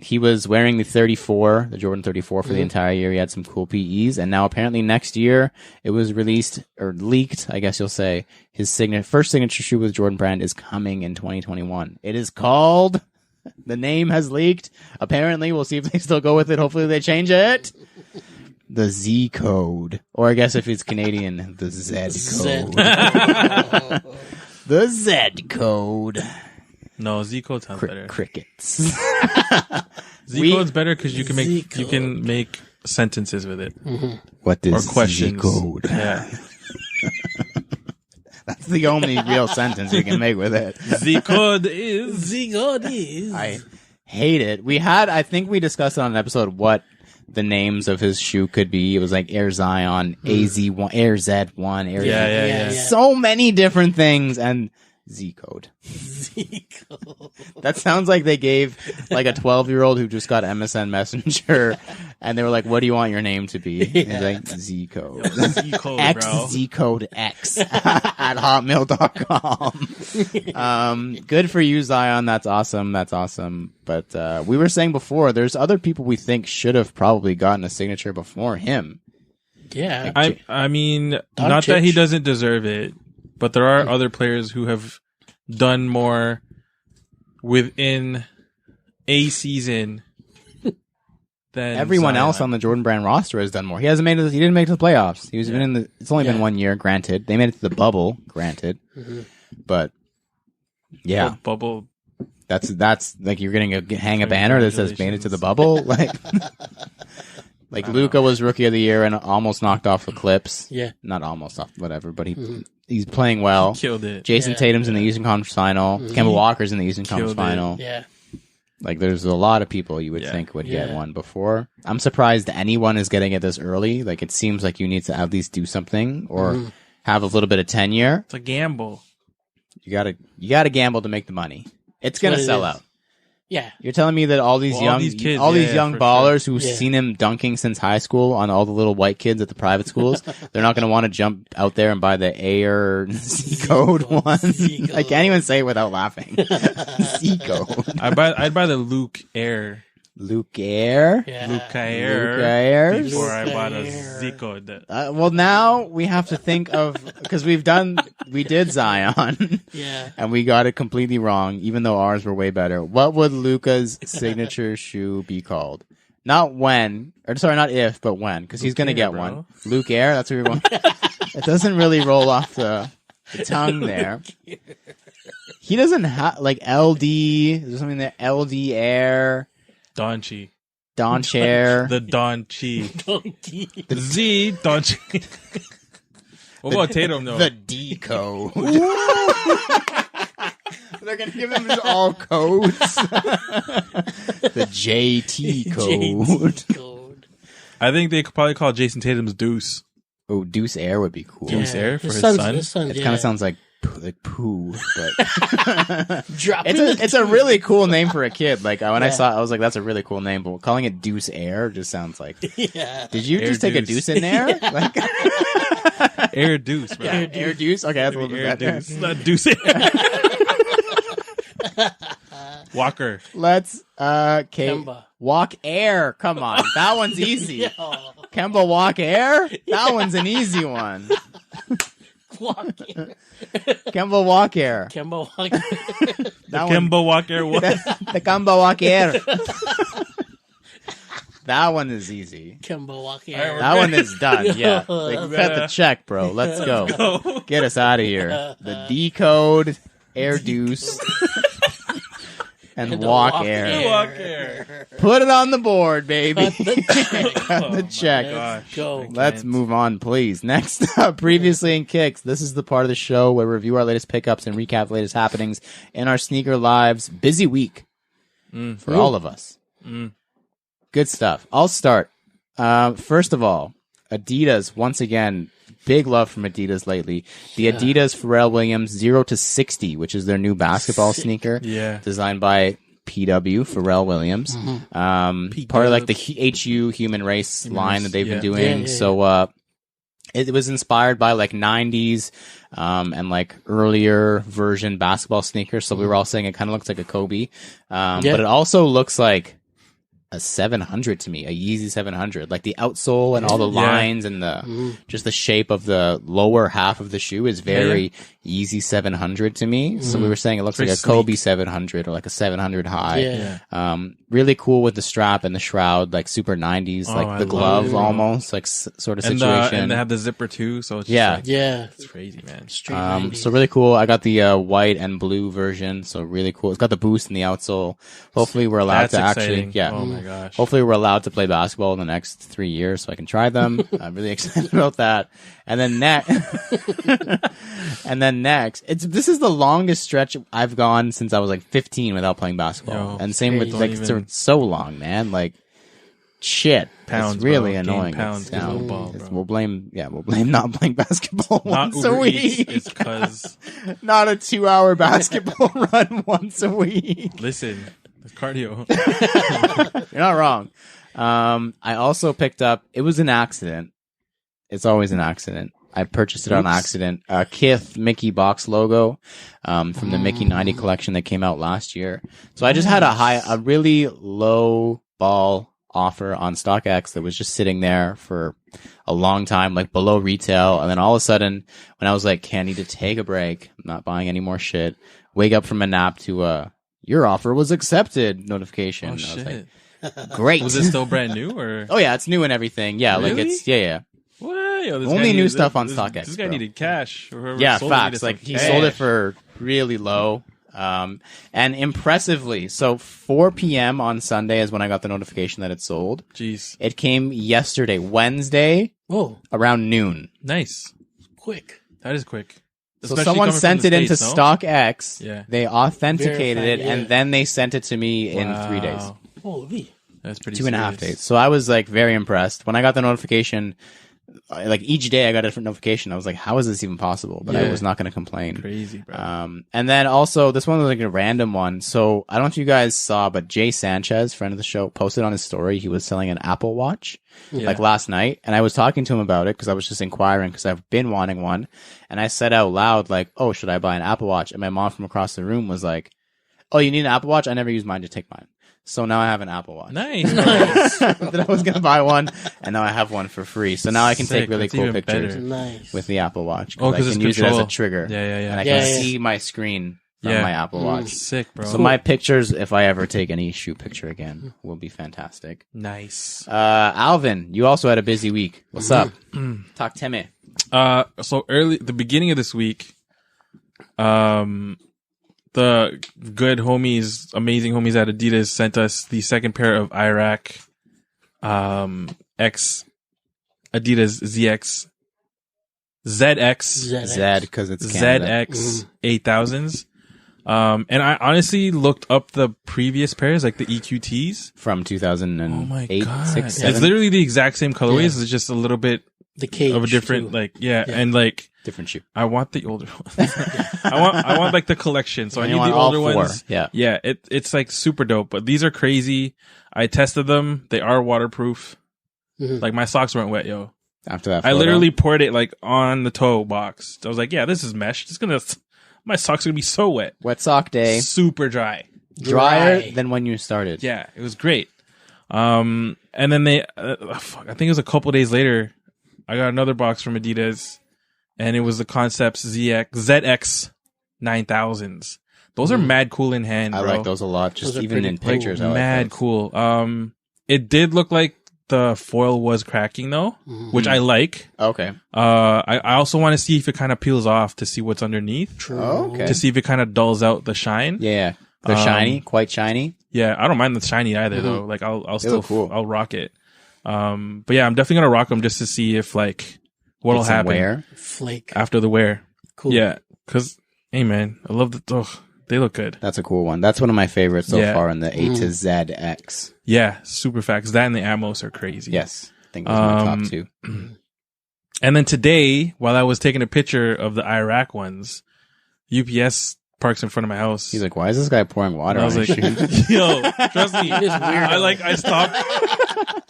Speaker 2: He was wearing the Jordan 34 for the entire year. He had some cool PEs, and now apparently next year it was released or leaked, I guess you'll say. His first signature shoe with Jordan Brand is coming in 2021. It is called. The name has leaked. Apparently, we'll see if they still go with it. Hopefully, they change it. The Z code, or I guess if it's Canadian, the Z code. The Z code.
Speaker 3: No, Z code sounds better.
Speaker 2: Crickets.
Speaker 3: Z code's better because you can make
Speaker 1: Z-code.
Speaker 3: sentences with it
Speaker 2: What
Speaker 3: or
Speaker 2: is
Speaker 3: questions.
Speaker 2: Z code?
Speaker 3: Yeah.
Speaker 2: That's the only real sentence you can make with it.
Speaker 3: Z code is.
Speaker 1: Z-God is.
Speaker 2: I hate it. I think we discussed it on an episode what the names of his shoe could be. It was like Air Zion, AZ1, Air Z1, Air
Speaker 3: Yeah.
Speaker 2: So many different things, and Z code.
Speaker 1: Z code.
Speaker 2: That sounds like they gave like a 12-year-old who just got MSN Messenger, and they were like, "What do you want your name to be?" He's like, Z code.
Speaker 3: Z code,
Speaker 2: X
Speaker 3: bro.
Speaker 2: Z code X at hotmail.com. Good for you, Zion. That's awesome. That's awesome. But we were saying before, there's other people we think should have probably gotten a signature before him.
Speaker 1: Yeah.
Speaker 3: I mean, not that he doesn't deserve it, but there are other players who have done more within a season than
Speaker 2: Everyone
Speaker 3: Zion.
Speaker 2: else on the Jordan Brand roster has done more. He hasn't made it. He didn't make it to the playoffs. He was been in the. It's only been 1 year. Granted, they made it to the bubble. Granted, but yeah,
Speaker 3: bubble.
Speaker 2: That's like you're getting hang a banner that says made it to the bubble. Like Luka was rookie of the year and almost knocked off the Clips.
Speaker 1: Yeah.
Speaker 2: Not almost off, whatever, but he's playing well.
Speaker 3: He killed it.
Speaker 2: Jason Tatum's in the Eastern Conference Final. Kemba Walker's in the Eastern Conference Final.
Speaker 1: Yeah.
Speaker 2: Like there's a lot of people you would think would get one before. I'm surprised anyone is getting it this early. Like it seems like you need to at least do something or have a little bit of tenure.
Speaker 3: It's a gamble.
Speaker 2: You gotta gamble to make the money. It's gonna sell out.
Speaker 1: Yeah.
Speaker 2: You're telling me that all these young
Speaker 3: kids,
Speaker 2: these young ballers who've
Speaker 1: Yeah.
Speaker 2: seen him dunking since high school on all the little white kids at the private schools, they're not going to want to jump out there and buy the Air Z code one.
Speaker 1: Z-code.
Speaker 2: I can't even say it without laughing. Z code.
Speaker 3: I'd buy the Luke Air.
Speaker 2: Luke Air.
Speaker 1: Yeah.
Speaker 3: Luke Air.
Speaker 2: Luke Air.
Speaker 3: Before I bought a
Speaker 1: Air.
Speaker 3: Z code.
Speaker 2: Well, now we have to think of because we did Zion.
Speaker 1: Yeah.
Speaker 2: And we got it completely wrong, even though ours were way better. What would Luka's signature shoe be called? Not if, but when, because he's going to get
Speaker 3: bro.
Speaker 2: one. Luke Air, that's what we want. It doesn't really roll off the tongue there. He doesn't have, like, LD, is there something there? LD Air,
Speaker 3: Donchi.
Speaker 2: Don Chair.
Speaker 3: The Donchi.
Speaker 1: Donkey.
Speaker 3: The Z Donchi. What about Tatum, though?
Speaker 2: The D code. They're going to give him all codes. The JT code.
Speaker 1: JT code.
Speaker 3: I think they could probably call Jason Tatum's Deuce.
Speaker 2: Oh, Deuce Air would be cool.
Speaker 3: Deuce Air for his
Speaker 1: son's-
Speaker 3: son?
Speaker 2: It kind of sounds like poo, but
Speaker 1: Dropping
Speaker 2: it's a really cool name for a kid. Like when I saw it, I was like, that's a really cool name, but calling it Deuce Air just sounds like,
Speaker 1: Yeah.
Speaker 2: did you
Speaker 3: Air
Speaker 2: just take a
Speaker 3: Deuce.
Speaker 2: deuce in there? Like
Speaker 3: Air Deuce, bro.
Speaker 2: Air Deuce? Okay, that's a little
Speaker 3: Air
Speaker 2: bit better.
Speaker 3: Deuce. Not Deuce Air. Walker.
Speaker 2: Let's Kemba.
Speaker 1: Kemba.
Speaker 2: Walk Air. Come on. That one's easy.
Speaker 1: Yo.
Speaker 2: Kemba Walk Air? That one's an easy one.
Speaker 1: Walking.
Speaker 2: Kemba Walk Air.
Speaker 1: Kemba walking.
Speaker 2: That one,
Speaker 3: Kemba Walker. What?
Speaker 2: the Kemba Walk Air. That one is easy.
Speaker 1: Kemba walking.
Speaker 3: All right,
Speaker 2: That one is done. Yeah. Like,
Speaker 1: Yeah.
Speaker 2: cut the check, bro. Let's go. Get us out of here. The D code, Air Deuce, and
Speaker 1: the
Speaker 2: Walk
Speaker 1: Walk
Speaker 2: Air.
Speaker 1: Air.
Speaker 3: Walker.
Speaker 2: Put it on the board, baby.
Speaker 1: Cut the check.
Speaker 2: Cut the check.
Speaker 3: Gosh.
Speaker 1: Go.
Speaker 2: Let's move on, please. Next up, previously in Kicks. This is the part of the show where we review our latest pickups and recap the latest happenings in our sneaker lives. Busy week for all of us. Good stuff. I'll start. First of all, Adidas, once again, big love from Adidas lately. The Adidas Pharrell Williams 0 to 60, which is their new basketball sneaker.
Speaker 3: Yeah.
Speaker 2: Designed by PW, Pharrell Williams. Part of like the HU Human Race line that they've been doing.
Speaker 1: Yeah.
Speaker 2: So, it was inspired by like 90s, and like earlier version basketball sneakers. So we were all saying it kind of looks like a Kobe. But it also looks like a 700 to me, a Yeezy 700. Like the outsole and all the lines and the just the shape of the lower half of the shoe is very Yeezy 700 to me. So we were saying it looks
Speaker 3: Very
Speaker 2: like a Kobe 700 or like a 700 high.
Speaker 1: Yeah.
Speaker 2: Really cool with the strap and the shroud, like super 90s,
Speaker 3: I
Speaker 2: like the
Speaker 3: love
Speaker 2: glove
Speaker 3: it.
Speaker 2: almost, like sort of
Speaker 3: And,
Speaker 2: situation.
Speaker 3: and they have the zipper too, so it's just
Speaker 2: Yeah.
Speaker 3: like,
Speaker 1: Yeah.
Speaker 3: it's crazy, man.
Speaker 1: Straight 90s.
Speaker 2: So really cool. I got the white and blue version, so really cool. It's got the boost in the outsole. Hopefully we're allowed
Speaker 3: That's
Speaker 2: to
Speaker 3: exciting.
Speaker 2: actually,
Speaker 3: Oh my gosh.
Speaker 2: hopefully we're allowed to play basketball in the next 3 years so I can try them. I'm really excited about that. And then next, this is the longest stretch I've gone since I was like 15 without playing basketball.
Speaker 3: Yo,
Speaker 2: and same with
Speaker 3: don't
Speaker 2: like
Speaker 3: even-
Speaker 2: it's so long, man. Like shit.
Speaker 3: Pounds,
Speaker 2: It's really
Speaker 3: bro. Gain
Speaker 2: annoying.
Speaker 3: pounds
Speaker 2: It's
Speaker 3: because of
Speaker 2: down.
Speaker 3: ball, bro.
Speaker 2: We'll blame not playing basketball
Speaker 3: Not
Speaker 2: once a
Speaker 3: Uber
Speaker 2: week.
Speaker 3: Eats, it's because
Speaker 2: Not a 2-hour basketball run once a week.
Speaker 3: listen, it's cardio.
Speaker 2: You're not wrong. I also picked up, it was an accident. It's always an accident. I purchased it on accident. Kith Mickey box logo from the Mickey 90 collection that came out last year. So I just had a really low ball offer on StockX that was just sitting there for a long time, like below retail. And then all of a sudden, when I was like, okay, I need to take a break, I'm not buying any more shit, wake up from a nap to your offer was accepted notification.
Speaker 3: Oh,
Speaker 2: I was
Speaker 3: shit.
Speaker 2: like, great.
Speaker 3: Was it still brand new or?
Speaker 2: Oh yeah, it's new and everything. Yeah, like
Speaker 3: Really?
Speaker 2: it's yeah.
Speaker 3: What? Yo, this
Speaker 2: Only
Speaker 3: guy
Speaker 2: new
Speaker 3: needed-
Speaker 2: stuff on
Speaker 3: this-
Speaker 2: StockX,
Speaker 3: This guy
Speaker 2: bro.
Speaker 3: needed cash. Or whoever
Speaker 2: Yeah,
Speaker 3: sold it needed
Speaker 2: facts.
Speaker 3: some
Speaker 2: Like he sold it
Speaker 3: cash.
Speaker 2: for really low. And impressively, so 4 p.m. on Sunday is when I got the notification that it sold.
Speaker 3: Jeez.
Speaker 2: It came yesterday, Wednesday,
Speaker 1: Whoa,
Speaker 2: around noon.
Speaker 3: Nice.
Speaker 1: quick.
Speaker 3: That is quick.
Speaker 2: So
Speaker 3: Especially
Speaker 2: someone
Speaker 3: coming from
Speaker 2: sent
Speaker 3: the
Speaker 2: it into
Speaker 3: States, no?
Speaker 2: StockX.
Speaker 3: Yeah.
Speaker 2: They authenticated
Speaker 1: Verified,
Speaker 2: it,
Speaker 1: yeah.
Speaker 2: and then they sent it to me in 3 days.
Speaker 3: Wow.
Speaker 1: Holy.
Speaker 3: That's pretty
Speaker 2: 2.5
Speaker 3: serious.
Speaker 2: days. So I was like very impressed. When I got the notification, like each day I got a different notification. I was like, how is this even possible? But I
Speaker 3: Yeah.
Speaker 2: was not going to complain.
Speaker 3: Crazy, bro.
Speaker 2: And then also this one was like a random one. So I don't know if you guys saw, but Jay Sanchez, friend of the show, posted on his story he was selling an Apple Watch
Speaker 3: Yeah.
Speaker 2: like last night. And I was talking to him about it because I was just inquiring because I've been wanting one. And I said out loud, like, oh, should I buy an Apple Watch? And my mom from across the room was like, oh, you need an Apple Watch? I never use mine. Just take mine. So now I have an Apple Watch.
Speaker 3: Nice.
Speaker 2: That I was going to buy one, and now I have one for free. So now I can
Speaker 3: Sick.
Speaker 2: take really
Speaker 3: That's
Speaker 2: cool
Speaker 3: even
Speaker 2: pictures
Speaker 3: better.
Speaker 1: Nice.
Speaker 2: with the Apple Watch.
Speaker 3: Oh, 'cause
Speaker 2: I
Speaker 3: it's
Speaker 2: can use it as a
Speaker 3: control.
Speaker 2: trigger.
Speaker 3: Yeah, yeah, yeah.
Speaker 2: And I
Speaker 1: Yeah,
Speaker 2: can
Speaker 1: yeah.
Speaker 2: see my screen from
Speaker 3: Yeah.
Speaker 2: my Apple Watch.
Speaker 3: Sick, bro.
Speaker 2: So my pictures, if I ever take any shoot picture again, will be fantastic.
Speaker 3: Nice.
Speaker 2: Alvin, you also had a busy week. What's up? Talk to me.
Speaker 3: So early, the beginning of this week, the good homies, amazing homies at Adidas sent us the second pair of Iraq, X Adidas ZX
Speaker 2: Zed, because it's Canada.
Speaker 3: ZX 8000s. And I honestly looked up the previous pairs, like the EQTs.
Speaker 2: From 2008,
Speaker 3: Oh my
Speaker 2: 6,
Speaker 3: god.
Speaker 2: 7.
Speaker 3: It's literally the exact same colorways.
Speaker 1: Yeah.
Speaker 3: It's just a little bit
Speaker 1: The cage
Speaker 3: of a different,
Speaker 1: too.
Speaker 3: like, yeah.
Speaker 1: Yeah.
Speaker 3: And like,
Speaker 2: Different shoe.
Speaker 3: I want the older ones. I want like the collection. So I
Speaker 2: And
Speaker 3: need
Speaker 2: you
Speaker 3: the
Speaker 2: want all
Speaker 3: older
Speaker 2: 4.
Speaker 3: ones.
Speaker 2: Yeah.
Speaker 3: Yeah. It's like super dope, but these are crazy. I tested them. They are waterproof.
Speaker 1: Mhm.
Speaker 3: Like my socks weren't wet, yo.
Speaker 2: After that
Speaker 3: I
Speaker 2: photo.
Speaker 3: literally poured it like on the toe box. I was like, yeah, this is mesh. My socks are gonna be so wet.
Speaker 2: Wet sock day.
Speaker 3: Super dry.
Speaker 2: Drier
Speaker 1: Dry.
Speaker 2: than when you started.
Speaker 3: Yeah, it was great. And then they, I think it was a couple days later, I got another box from Adidas, and it was the Concepts ZX 9000s. Those are mad cool in hand,
Speaker 2: I
Speaker 3: bro.
Speaker 2: like those a lot. Just
Speaker 1: Those are
Speaker 2: even
Speaker 1: pretty
Speaker 2: in
Speaker 1: cool.
Speaker 2: pictures, I like
Speaker 3: Mad
Speaker 2: those.
Speaker 3: cool. It did look like the foil was cracking though, which I like.
Speaker 2: Okay.
Speaker 3: I also want to see if it kind of peels off to see what's underneath,
Speaker 1: True.
Speaker 2: Oh, okay.
Speaker 3: to see if it kind of dulls out the shine.
Speaker 2: Yeah. They're shiny, quite shiny.
Speaker 3: Yeah, I don't mind the shiny either though. Like I'll still
Speaker 2: look cool.
Speaker 3: I'll rock it. But yeah, I'm definitely gonna rock them just to see if like what'll
Speaker 2: Get some
Speaker 3: happen
Speaker 2: wear.
Speaker 1: Flake.
Speaker 3: after the wear.
Speaker 1: Cool.
Speaker 3: Yeah, because hey man, I love they look good.
Speaker 2: That's a cool one. That's one of my favorites so
Speaker 3: Yeah.
Speaker 2: far in the A to ZX.
Speaker 3: Yeah, super facts. That and the Atmos are crazy.
Speaker 2: Yes. I think those are my top 2.
Speaker 3: And then today, while I was taking a picture of the Iraq ones, UPS parks in front of my house.
Speaker 2: He's like, why is this guy pouring water
Speaker 3: I
Speaker 2: on
Speaker 3: was
Speaker 2: his
Speaker 3: like,
Speaker 2: shoes?
Speaker 3: yo, trust me.
Speaker 1: It is weird.
Speaker 3: I stopped.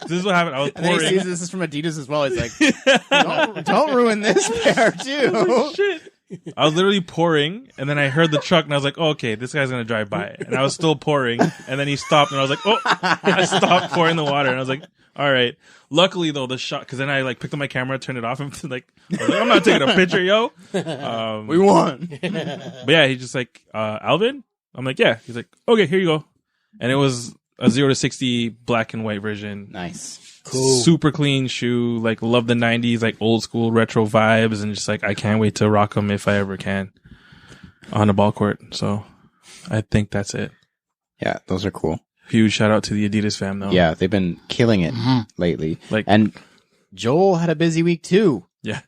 Speaker 3: This is what happened. I was
Speaker 2: And then he
Speaker 3: pouring.
Speaker 2: sees this is from Adidas as well. He's like, don't ruin this pair too.
Speaker 3: Shit. I was literally pouring, and then I heard the truck, and I was like, oh, okay, this guy's gonna drive by. And I was still pouring, and then he stopped, and I was like, oh, I stopped pouring the water, and I was like, all right. Luckily, though, the shot, because then I like picked up my camera, turned it off, and like, I was like, I'm not taking a picture, yo.
Speaker 2: We won.
Speaker 3: But yeah, he's just like, Alvin? I'm like, yeah. He's like, okay, here you go. And it was a 0 to 60 black and white version.
Speaker 2: Nice.
Speaker 1: Cool.
Speaker 3: Super clean shoe. Like, love the 90s, like old school retro vibes. And just like, I can't wait to rock them if I ever can on a ball court. So I think that's it.
Speaker 2: Yeah, those are cool.
Speaker 3: Huge shout out to the Adidas fam, though.
Speaker 2: Yeah, they've been killing it lately.
Speaker 3: Like-
Speaker 2: and Joel had a busy week too.
Speaker 3: Yeah.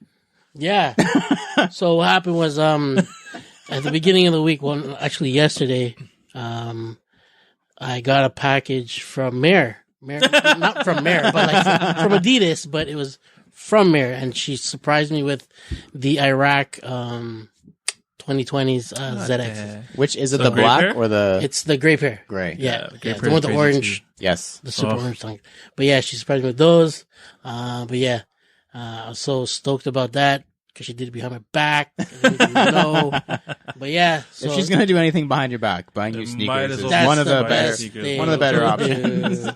Speaker 1: Yeah. So what happened was, at the beginning of the week, actually yesterday, I got a package from Mayor. not from Mare, but like from Adidas, but it was from Mare, and she surprised me with the Iraq 2020s ZX.
Speaker 2: Which is it,
Speaker 3: So
Speaker 2: the
Speaker 3: gray
Speaker 2: black
Speaker 3: pair?
Speaker 2: or the
Speaker 1: It's the gray pair.
Speaker 2: gray?
Speaker 1: Yeah,
Speaker 3: gray
Speaker 1: the
Speaker 3: pair
Speaker 1: one with
Speaker 3: is
Speaker 1: the
Speaker 3: crazy
Speaker 1: orange,
Speaker 3: too.
Speaker 2: Yes.
Speaker 1: the super
Speaker 3: Oh.
Speaker 1: orange tongue. But yeah, she surprised me with those. But yeah, I was so stoked about that because she did it behind my back. I didn't even know. But yeah, so
Speaker 2: If she's gonna do anything behind your back, buying you
Speaker 3: Might
Speaker 2: sneakers
Speaker 3: as
Speaker 2: is
Speaker 3: well
Speaker 1: that's
Speaker 2: one of the better,
Speaker 1: best thing
Speaker 2: one of the better
Speaker 1: to
Speaker 2: options.
Speaker 1: do.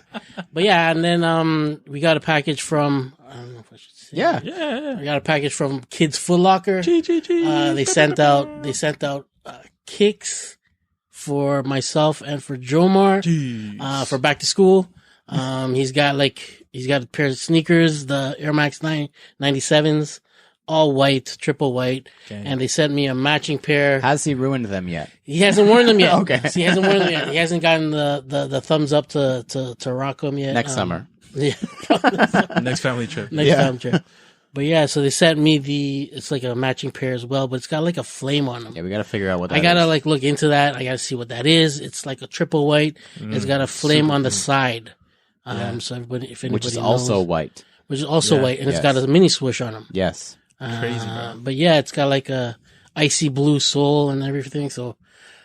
Speaker 1: But yeah, and then we got a package from, I don't know if I should say.
Speaker 2: Yeah.
Speaker 3: Yeah.
Speaker 1: We got a package from Kids Foot Locker. They sent out kicks for myself and for Jomar for back to school. He's got a pair of sneakers, the Air Max 97s, all white, triple white, and they sent me a matching pair.
Speaker 2: Has he ruined them yet?
Speaker 1: He hasn't worn them yet.
Speaker 2: Okay.
Speaker 1: He hasn't worn them yet. He hasn't gotten the thumbs up to rock them yet.
Speaker 2: Next summer.
Speaker 1: Yeah.
Speaker 3: Next family trip.
Speaker 1: Next
Speaker 2: Yeah.
Speaker 1: time trip. But yeah, so they sent me it's like a matching pair as well, but it's got like a flame on them.
Speaker 2: Yeah, we gotta figure out what that
Speaker 1: I gotta
Speaker 2: is.
Speaker 1: like look into that. I gotta see what that is. It's like a triple white. It's got a flame on the side. So if anybody
Speaker 2: Which is also
Speaker 1: knows,
Speaker 2: white.
Speaker 1: which is also
Speaker 3: Yeah.
Speaker 1: white, and
Speaker 2: Yes.
Speaker 1: it's got a mini swoosh on them.
Speaker 2: Yes.
Speaker 3: Crazy, bro.
Speaker 1: But yeah, it's got like a icy blue sole and everything. So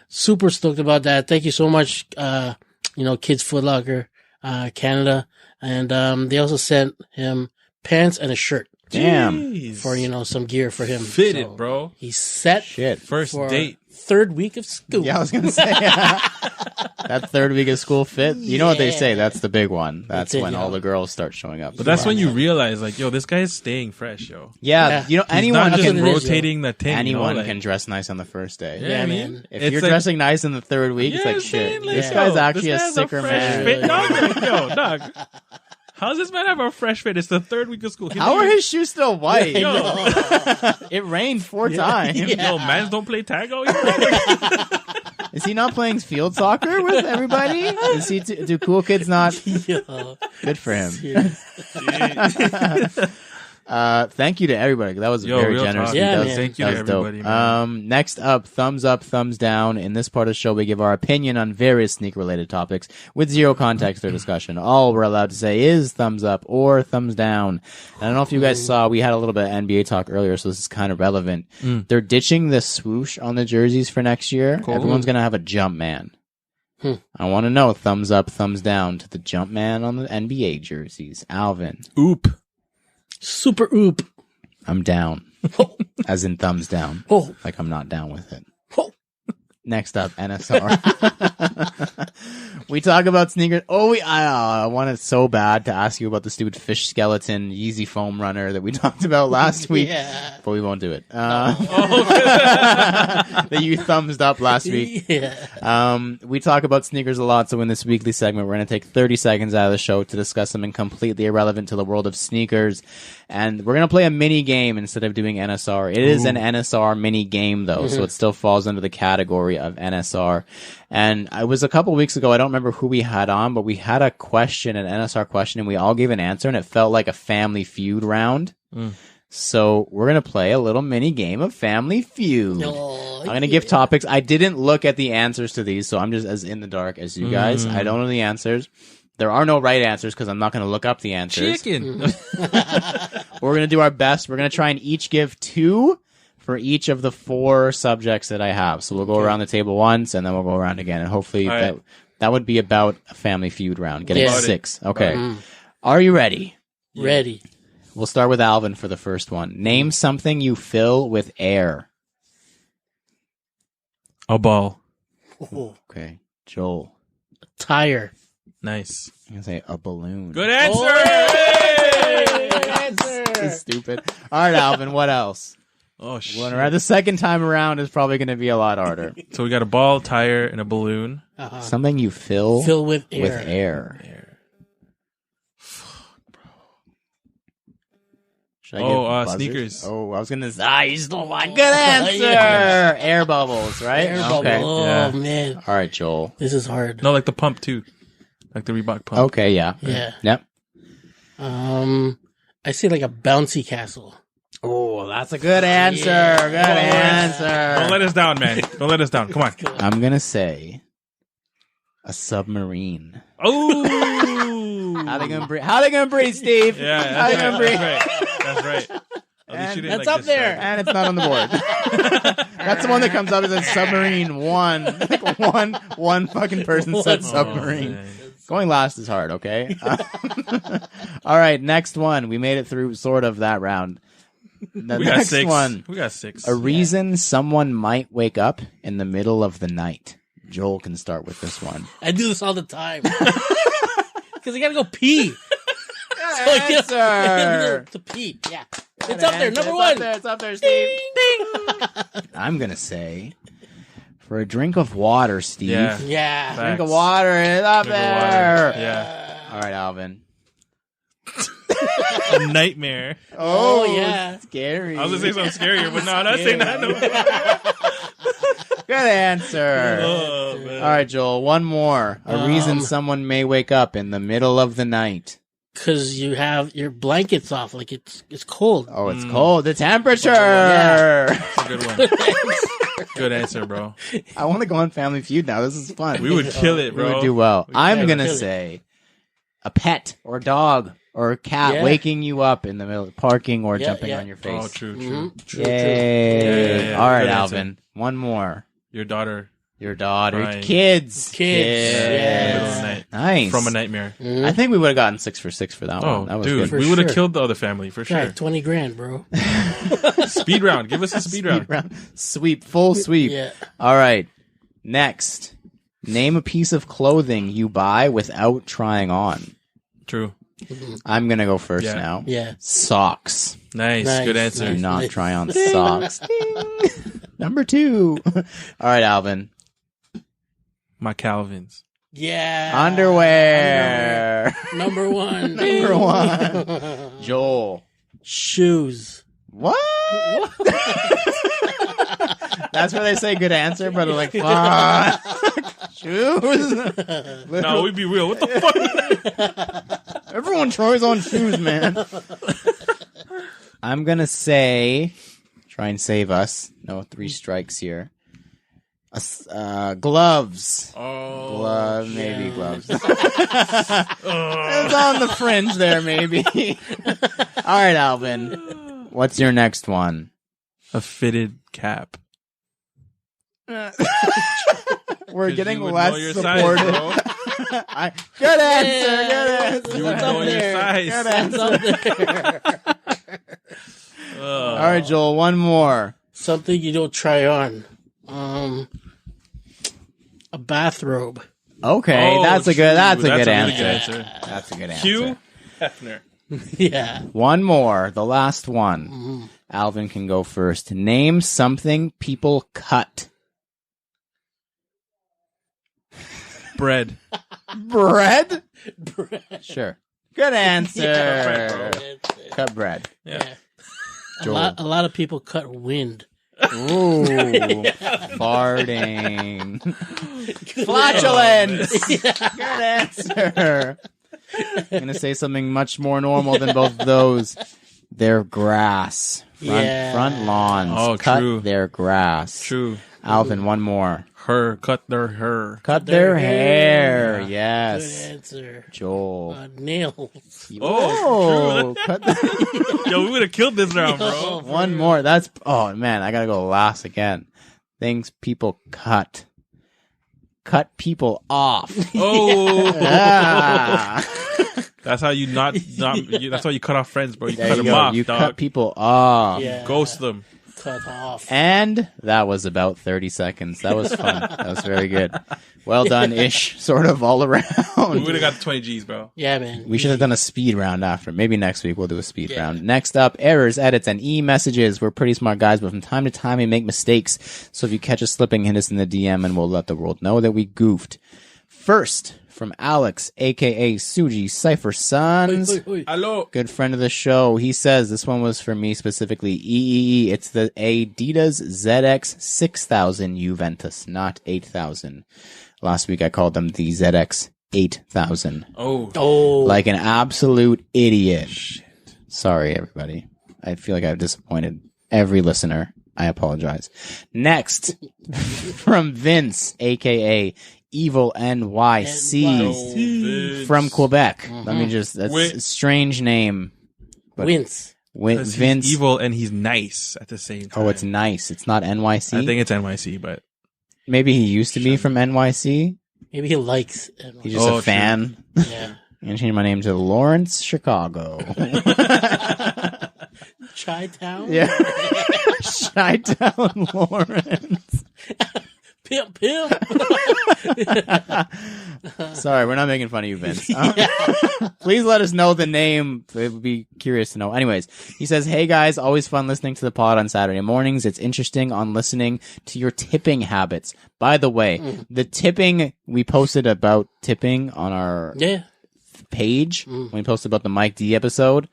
Speaker 1: super stoked about that. Thank you so much. Kids Foot Locker, Canada. And, they also sent him pants and a shirt
Speaker 2: Damn.
Speaker 3: Jeez.
Speaker 1: for, some gear for him.
Speaker 3: Fitted,
Speaker 1: So
Speaker 3: bro.
Speaker 1: He's set
Speaker 2: Shit.
Speaker 3: First
Speaker 1: for
Speaker 3: date.
Speaker 1: third week of school.
Speaker 2: Yeah, I was gonna say that third week of school fit. You know what they say?
Speaker 1: Yeah.
Speaker 2: That's the big one. That's
Speaker 1: it,
Speaker 2: when
Speaker 1: yo.
Speaker 2: all the girls start showing up.
Speaker 3: But that's when you realize, like, yo, this guy's staying fresh, yo.
Speaker 2: Yeah,
Speaker 1: Yeah.
Speaker 3: He's
Speaker 2: anyone
Speaker 3: not just
Speaker 2: can
Speaker 1: it is, yo.
Speaker 3: rotating the tin.
Speaker 2: anyone
Speaker 3: you know,
Speaker 2: can dress nice on the first day.
Speaker 3: Yeah,
Speaker 1: Yeah,
Speaker 3: I
Speaker 1: man.
Speaker 3: mean,
Speaker 2: If
Speaker 3: it's
Speaker 2: you're
Speaker 3: like,
Speaker 2: dressing nice in the third week, it's
Speaker 3: yeah,
Speaker 2: like shit.
Speaker 3: man,
Speaker 2: This
Speaker 3: like,
Speaker 2: guy's
Speaker 3: yo,
Speaker 2: actually
Speaker 3: this
Speaker 2: a
Speaker 3: guy's
Speaker 2: sicker
Speaker 3: fresh
Speaker 2: man.
Speaker 3: Fit. Dog, like, yo, dog. How does this man have a fresh fit? It's the third week of school. He
Speaker 2: How
Speaker 3: don't
Speaker 2: are
Speaker 3: even-
Speaker 2: his shoes still white?
Speaker 3: Yo,
Speaker 2: It rained 4 times.
Speaker 3: yo, mans don't play tag out here.
Speaker 2: Is he not playing field soccer with everybody? Is he? Do cool kids not?
Speaker 1: Yo,
Speaker 2: Good for him.
Speaker 1: serious.
Speaker 2: Thank you to everybody. That was
Speaker 3: Yo,
Speaker 2: very
Speaker 3: real
Speaker 2: generous.
Speaker 3: talk.
Speaker 1: Yeah,
Speaker 2: That was-
Speaker 1: man.
Speaker 3: Thank you
Speaker 2: that
Speaker 3: to
Speaker 2: was dope.
Speaker 3: everybody, man.
Speaker 2: Next up, thumbs up, thumbs down. In this part of the show, we give our opinion on various sneaker-related topics with zero context or discussion. All we're allowed to say is thumbs up or thumbs down. I don't know if you guys saw, we had a little bit of NBA talk earlier, so this is kind of relevant. They're ditching the swoosh on the jerseys for next year.
Speaker 3: Cool.
Speaker 2: Everyone's going to have a Jumpman. I want to know thumbs up, thumbs down to the Jumpman on the NBA jerseys. Alvin,
Speaker 3: Oop.
Speaker 1: Super oop.
Speaker 2: I'm down. As in thumbs down.
Speaker 1: Oh,
Speaker 2: Like I'm not down with it.
Speaker 1: oh.
Speaker 2: Next up, NSR. We talk about sneakers. I wanted so bad to ask you about the stupid fish skeleton Yeezy foam runner that we talked about last week,
Speaker 1: Yeah.
Speaker 2: but we won't do it. That you thumbs up last week.
Speaker 1: Yeah.
Speaker 2: We talk about sneakers a lot, so in this weekly segment, we're going to take 30 seconds out of the show to discuss something completely irrelevant to the world of sneakers. And we're going to play a mini game instead of doing NSR. It is an NSR mini game, though, so it still falls under the category of NSR. And it was a couple weeks ago, I don't remember who we had on, but we had a question, an NSR question, and we all gave an answer, and it felt like a Family Feud round. So we're going to play a little mini game of Family Feud.
Speaker 1: Oh,
Speaker 2: I'm going to give topics. I didn't look at the answers to these, so I'm just as in the dark as you guys. I don't know the answers. There are no right answers because I'm not going to look up the answers.
Speaker 3: Chicken.
Speaker 2: We're going to do our best. We're going to try and each give 2 for each of the 4 subjects that I have. So we'll go around the table once, and then we'll go around again. And hopefully
Speaker 3: All right.
Speaker 2: that would be about a Family Feud round, getting
Speaker 1: Yeah.
Speaker 2: 6. Okay. Are you ready?
Speaker 1: ready.
Speaker 2: We'll start with Alvin for the first one. Name something you fill with air.
Speaker 3: A ball.
Speaker 1: Oh,
Speaker 2: Okay. Joel.
Speaker 1: tire.
Speaker 3: Nice.
Speaker 2: I'm going to say a balloon.
Speaker 3: Good answer.
Speaker 2: This is stupid. All right, Alvin, what else?
Speaker 3: Oh, shit.
Speaker 2: The second time around is probably going to be a lot harder.
Speaker 3: So we got a ball, tire, and a balloon.
Speaker 2: Something you fill
Speaker 1: Fill with air.
Speaker 2: with air. Should I give buzzers?
Speaker 3: Sneakers.
Speaker 2: Oh, I was going to you stole my good answer. Air bubbles, right?
Speaker 1: Air bubble.
Speaker 2: Okay.
Speaker 1: Oh,
Speaker 3: Yeah.
Speaker 1: man.
Speaker 2: All right, Joel.
Speaker 1: This is hard.
Speaker 3: No, like the pump, too. Like the Reebok pump.
Speaker 2: Okay, yeah.
Speaker 1: Yeah.
Speaker 2: Yep.
Speaker 1: I say like a bouncy castle.
Speaker 2: Oh, that's a good answer.
Speaker 1: Yeah.
Speaker 2: Good answer.
Speaker 3: Don't let us down, man. Don't let us down. Come on.
Speaker 2: I'm going to say A submarine.
Speaker 3: Oh,
Speaker 2: How they gonna breathe, Steve?
Speaker 3: yeah,
Speaker 2: How they
Speaker 3: that's
Speaker 2: gonna
Speaker 3: right.
Speaker 2: breathe?
Speaker 3: That's right. At least you didn't,
Speaker 1: That's
Speaker 3: like,
Speaker 1: up there.
Speaker 3: distract
Speaker 2: And it's not on the board. That's the one that comes up as a submarine one. Like one fucking person said
Speaker 3: me.
Speaker 2: submarine.
Speaker 3: Oh, man.
Speaker 2: Going last is hard, okay? All right, next one. We made it through sort of that round. The
Speaker 3: We got
Speaker 2: next
Speaker 3: 6.
Speaker 2: one.
Speaker 3: We got 6.
Speaker 2: A reason someone might wake up in the middle of the night. Joel can start with this one.
Speaker 1: I do this all the time. Because I gotta go pee.
Speaker 2: Answer.
Speaker 1: To pee. Yeah. It's up there. Number
Speaker 2: It's
Speaker 1: one.
Speaker 2: Up there. It's up there, Steve. I'm going to say for a drink of water, Steve.
Speaker 3: Yeah.
Speaker 1: Yeah.
Speaker 2: Drink of water is up
Speaker 3: Drink of
Speaker 2: there.
Speaker 3: water. Yeah.
Speaker 2: All right, Alvin.
Speaker 3: A nightmare.
Speaker 1: Oh, yeah.
Speaker 2: Scary.
Speaker 3: I was gonna say something scarier, but no, I'm not saying that. No.
Speaker 2: Good answer.
Speaker 3: Oh, man.
Speaker 2: All right, Joel. One more. A reason someone may wake up in the middle of the night.
Speaker 1: Because you have your blankets off. Like it's cold.
Speaker 2: Oh, it's cold. The temperature.
Speaker 1: Yeah.
Speaker 3: That's a good one. Good answer, bro.
Speaker 2: I want to go on Family Feud now. This is fun.
Speaker 3: We would kill it,
Speaker 2: We
Speaker 3: bro.
Speaker 2: would do well. I'm
Speaker 1: would
Speaker 2: going to
Speaker 1: kill it.
Speaker 2: say a pet or a dog or a cat
Speaker 1: Yeah.
Speaker 2: waking you up in the middle of parking or
Speaker 1: Yeah,
Speaker 2: jumping
Speaker 1: yeah.
Speaker 2: on your face.
Speaker 3: Oh, true.
Speaker 1: True,
Speaker 2: Yay.
Speaker 3: Yeah.
Speaker 2: All right,
Speaker 3: Good answer.
Speaker 2: Alvin. One more.
Speaker 3: Your daughter.
Speaker 2: Your daughter.
Speaker 3: Right.
Speaker 2: Kids.
Speaker 1: Kids.
Speaker 3: In the
Speaker 1: Yes.
Speaker 3: middle of the night.
Speaker 2: Nice.
Speaker 3: From a nightmare.
Speaker 2: I think we would have gotten 6 for 6 for that
Speaker 3: Oh,
Speaker 2: one. That was
Speaker 3: dude,
Speaker 2: good.
Speaker 1: For
Speaker 3: we would have
Speaker 1: sure.
Speaker 3: killed the other family for sure.
Speaker 1: Yeah, 20 grand, bro.
Speaker 3: Speed round. Give us a speed round.
Speaker 2: Sweep. Full sweep.
Speaker 1: Yeah.
Speaker 2: All right. Next. Name a piece of clothing you buy without trying on.
Speaker 3: True.
Speaker 2: I'm going to go first
Speaker 3: Yeah.
Speaker 2: now.
Speaker 1: Yeah.
Speaker 2: Socks.
Speaker 3: Nice.
Speaker 1: Nice,
Speaker 3: Good answer.
Speaker 2: Do
Speaker 1: nice.
Speaker 2: not try on socks. Ding. Number 2. All right, Alvin.
Speaker 3: My Calvins.
Speaker 1: Yeah.
Speaker 2: Underwear.
Speaker 1: Number one.
Speaker 2: Number 1. Joel.
Speaker 1: Shoes.
Speaker 2: What? That's where they say good answer, but they're like, fuck. Shoes?
Speaker 3: No, we be real. What the fuck?
Speaker 2: Everyone tries on shoes, man. I'm going to say, try and save us. No 3 strikes here. Gloves.
Speaker 3: Oh,
Speaker 2: Glove, maybe gloves. It's on the fringe there, maybe. All right, Alvin. What's your next one?
Speaker 3: a fitted cap.
Speaker 2: We're
Speaker 3: 'Cause
Speaker 2: getting
Speaker 3: you would
Speaker 2: less
Speaker 3: know your
Speaker 2: supportive.
Speaker 3: size, bro.
Speaker 2: Good answer. Good answer.
Speaker 3: You would
Speaker 1: It's
Speaker 3: know
Speaker 1: up
Speaker 3: your
Speaker 1: there.
Speaker 3: size.
Speaker 2: Good
Speaker 1: It's
Speaker 2: answer.
Speaker 1: up there.
Speaker 2: All right, Joel. One more.
Speaker 1: Something you don't try on. A bathrobe.
Speaker 2: Okay,
Speaker 3: Oh,
Speaker 2: that's a good.
Speaker 3: true.
Speaker 2: That's a good
Speaker 3: really
Speaker 2: answer.
Speaker 3: good answer.
Speaker 2: That's a good answer.
Speaker 3: Hugh Hefner.
Speaker 1: Yeah.
Speaker 2: One more, the last one. Alvin can go first. Name something people cut.
Speaker 3: Bread.
Speaker 2: Bread?
Speaker 1: Bread.
Speaker 2: Sure. Good answer.
Speaker 1: Yeah.
Speaker 2: Cut bread.
Speaker 3: Yeah.
Speaker 1: A lot of people cut wind.
Speaker 2: Ooh, farting. Flatulence. Good answer. I'm going to say something much more normal than both of those. Their grass. Front lawns.
Speaker 3: Oh,
Speaker 2: cut
Speaker 3: true.
Speaker 2: their grass.
Speaker 3: True.
Speaker 2: Alvin, one more.
Speaker 3: Cut their hair.
Speaker 2: Cut their hair.
Speaker 1: Good
Speaker 2: Yes.
Speaker 1: answer.
Speaker 2: Joel.
Speaker 1: Nails.
Speaker 3: Oh, true.
Speaker 2: cut the-
Speaker 3: Yo, we would have killed this round, bro.
Speaker 1: Yo.
Speaker 2: one more. That's, oh man, I gotta go last again. Things people cut. Cut people off.
Speaker 3: Oh,
Speaker 2: Ah.
Speaker 3: that's how you that's how you cut off friends, bro. You
Speaker 2: There
Speaker 3: cut
Speaker 2: you
Speaker 3: them
Speaker 2: go.
Speaker 3: off,
Speaker 2: You
Speaker 3: dog.
Speaker 2: cut people off.
Speaker 1: Yeah.
Speaker 3: Ghost them.
Speaker 1: Cut off.
Speaker 2: And that was about 30 seconds. That was fun. That was very good. Well done ish, sort of all
Speaker 3: We
Speaker 2: around.
Speaker 3: would have got the 20 G's, bro.
Speaker 1: Yeah, man.
Speaker 2: We should have done a speed round after. Maybe next week we'll do a speed round. Next up, errors, edits, and e-messages. We're pretty smart guys, but from time to time we make mistakes. So if you catch us slipping, hit us in the DM and we'll let the world know that we goofed. First, from Alex, a.k.a. Suji Cypher Sons.
Speaker 3: Hello.
Speaker 2: Good friend of the show. He says this one was for me specifically. EEE. It's the Adidas ZX 6000 Juventus, not 8000. Last week I called them the ZX 8000.
Speaker 3: Oh.
Speaker 2: Like an absolute idiot. Shit. Sorry, everybody. I feel like I've disappointed every listener. I apologize. Next, from Vince, a.k.a. Evil NYC from Quebec. Let me just, that's a strange name. But
Speaker 1: Vince.
Speaker 2: Vince.
Speaker 3: He's evil and he's nice at the same time.
Speaker 2: Oh, it's nice. It's not NYC?
Speaker 3: I think it's NYC, but.
Speaker 2: Maybe he used to be from NYC.
Speaker 1: Maybe he likes NYC.
Speaker 2: He's just a fan.
Speaker 1: Yeah.
Speaker 2: I'm going to change my name to Lawrence, Chicago.
Speaker 1: Chi-Town?
Speaker 2: Yeah. Chi-Town Lawrence.
Speaker 1: Pimp.
Speaker 2: Sorry, we're not making fun of you, Vince. Please let us know the name. It would be curious to know. Anyways, he says, hey guys, always fun listening to the pod on Saturday mornings. It's interesting on listening to your tipping habits. By the way, the tipping, we posted about tipping on our page when we posted about the Mike D episode.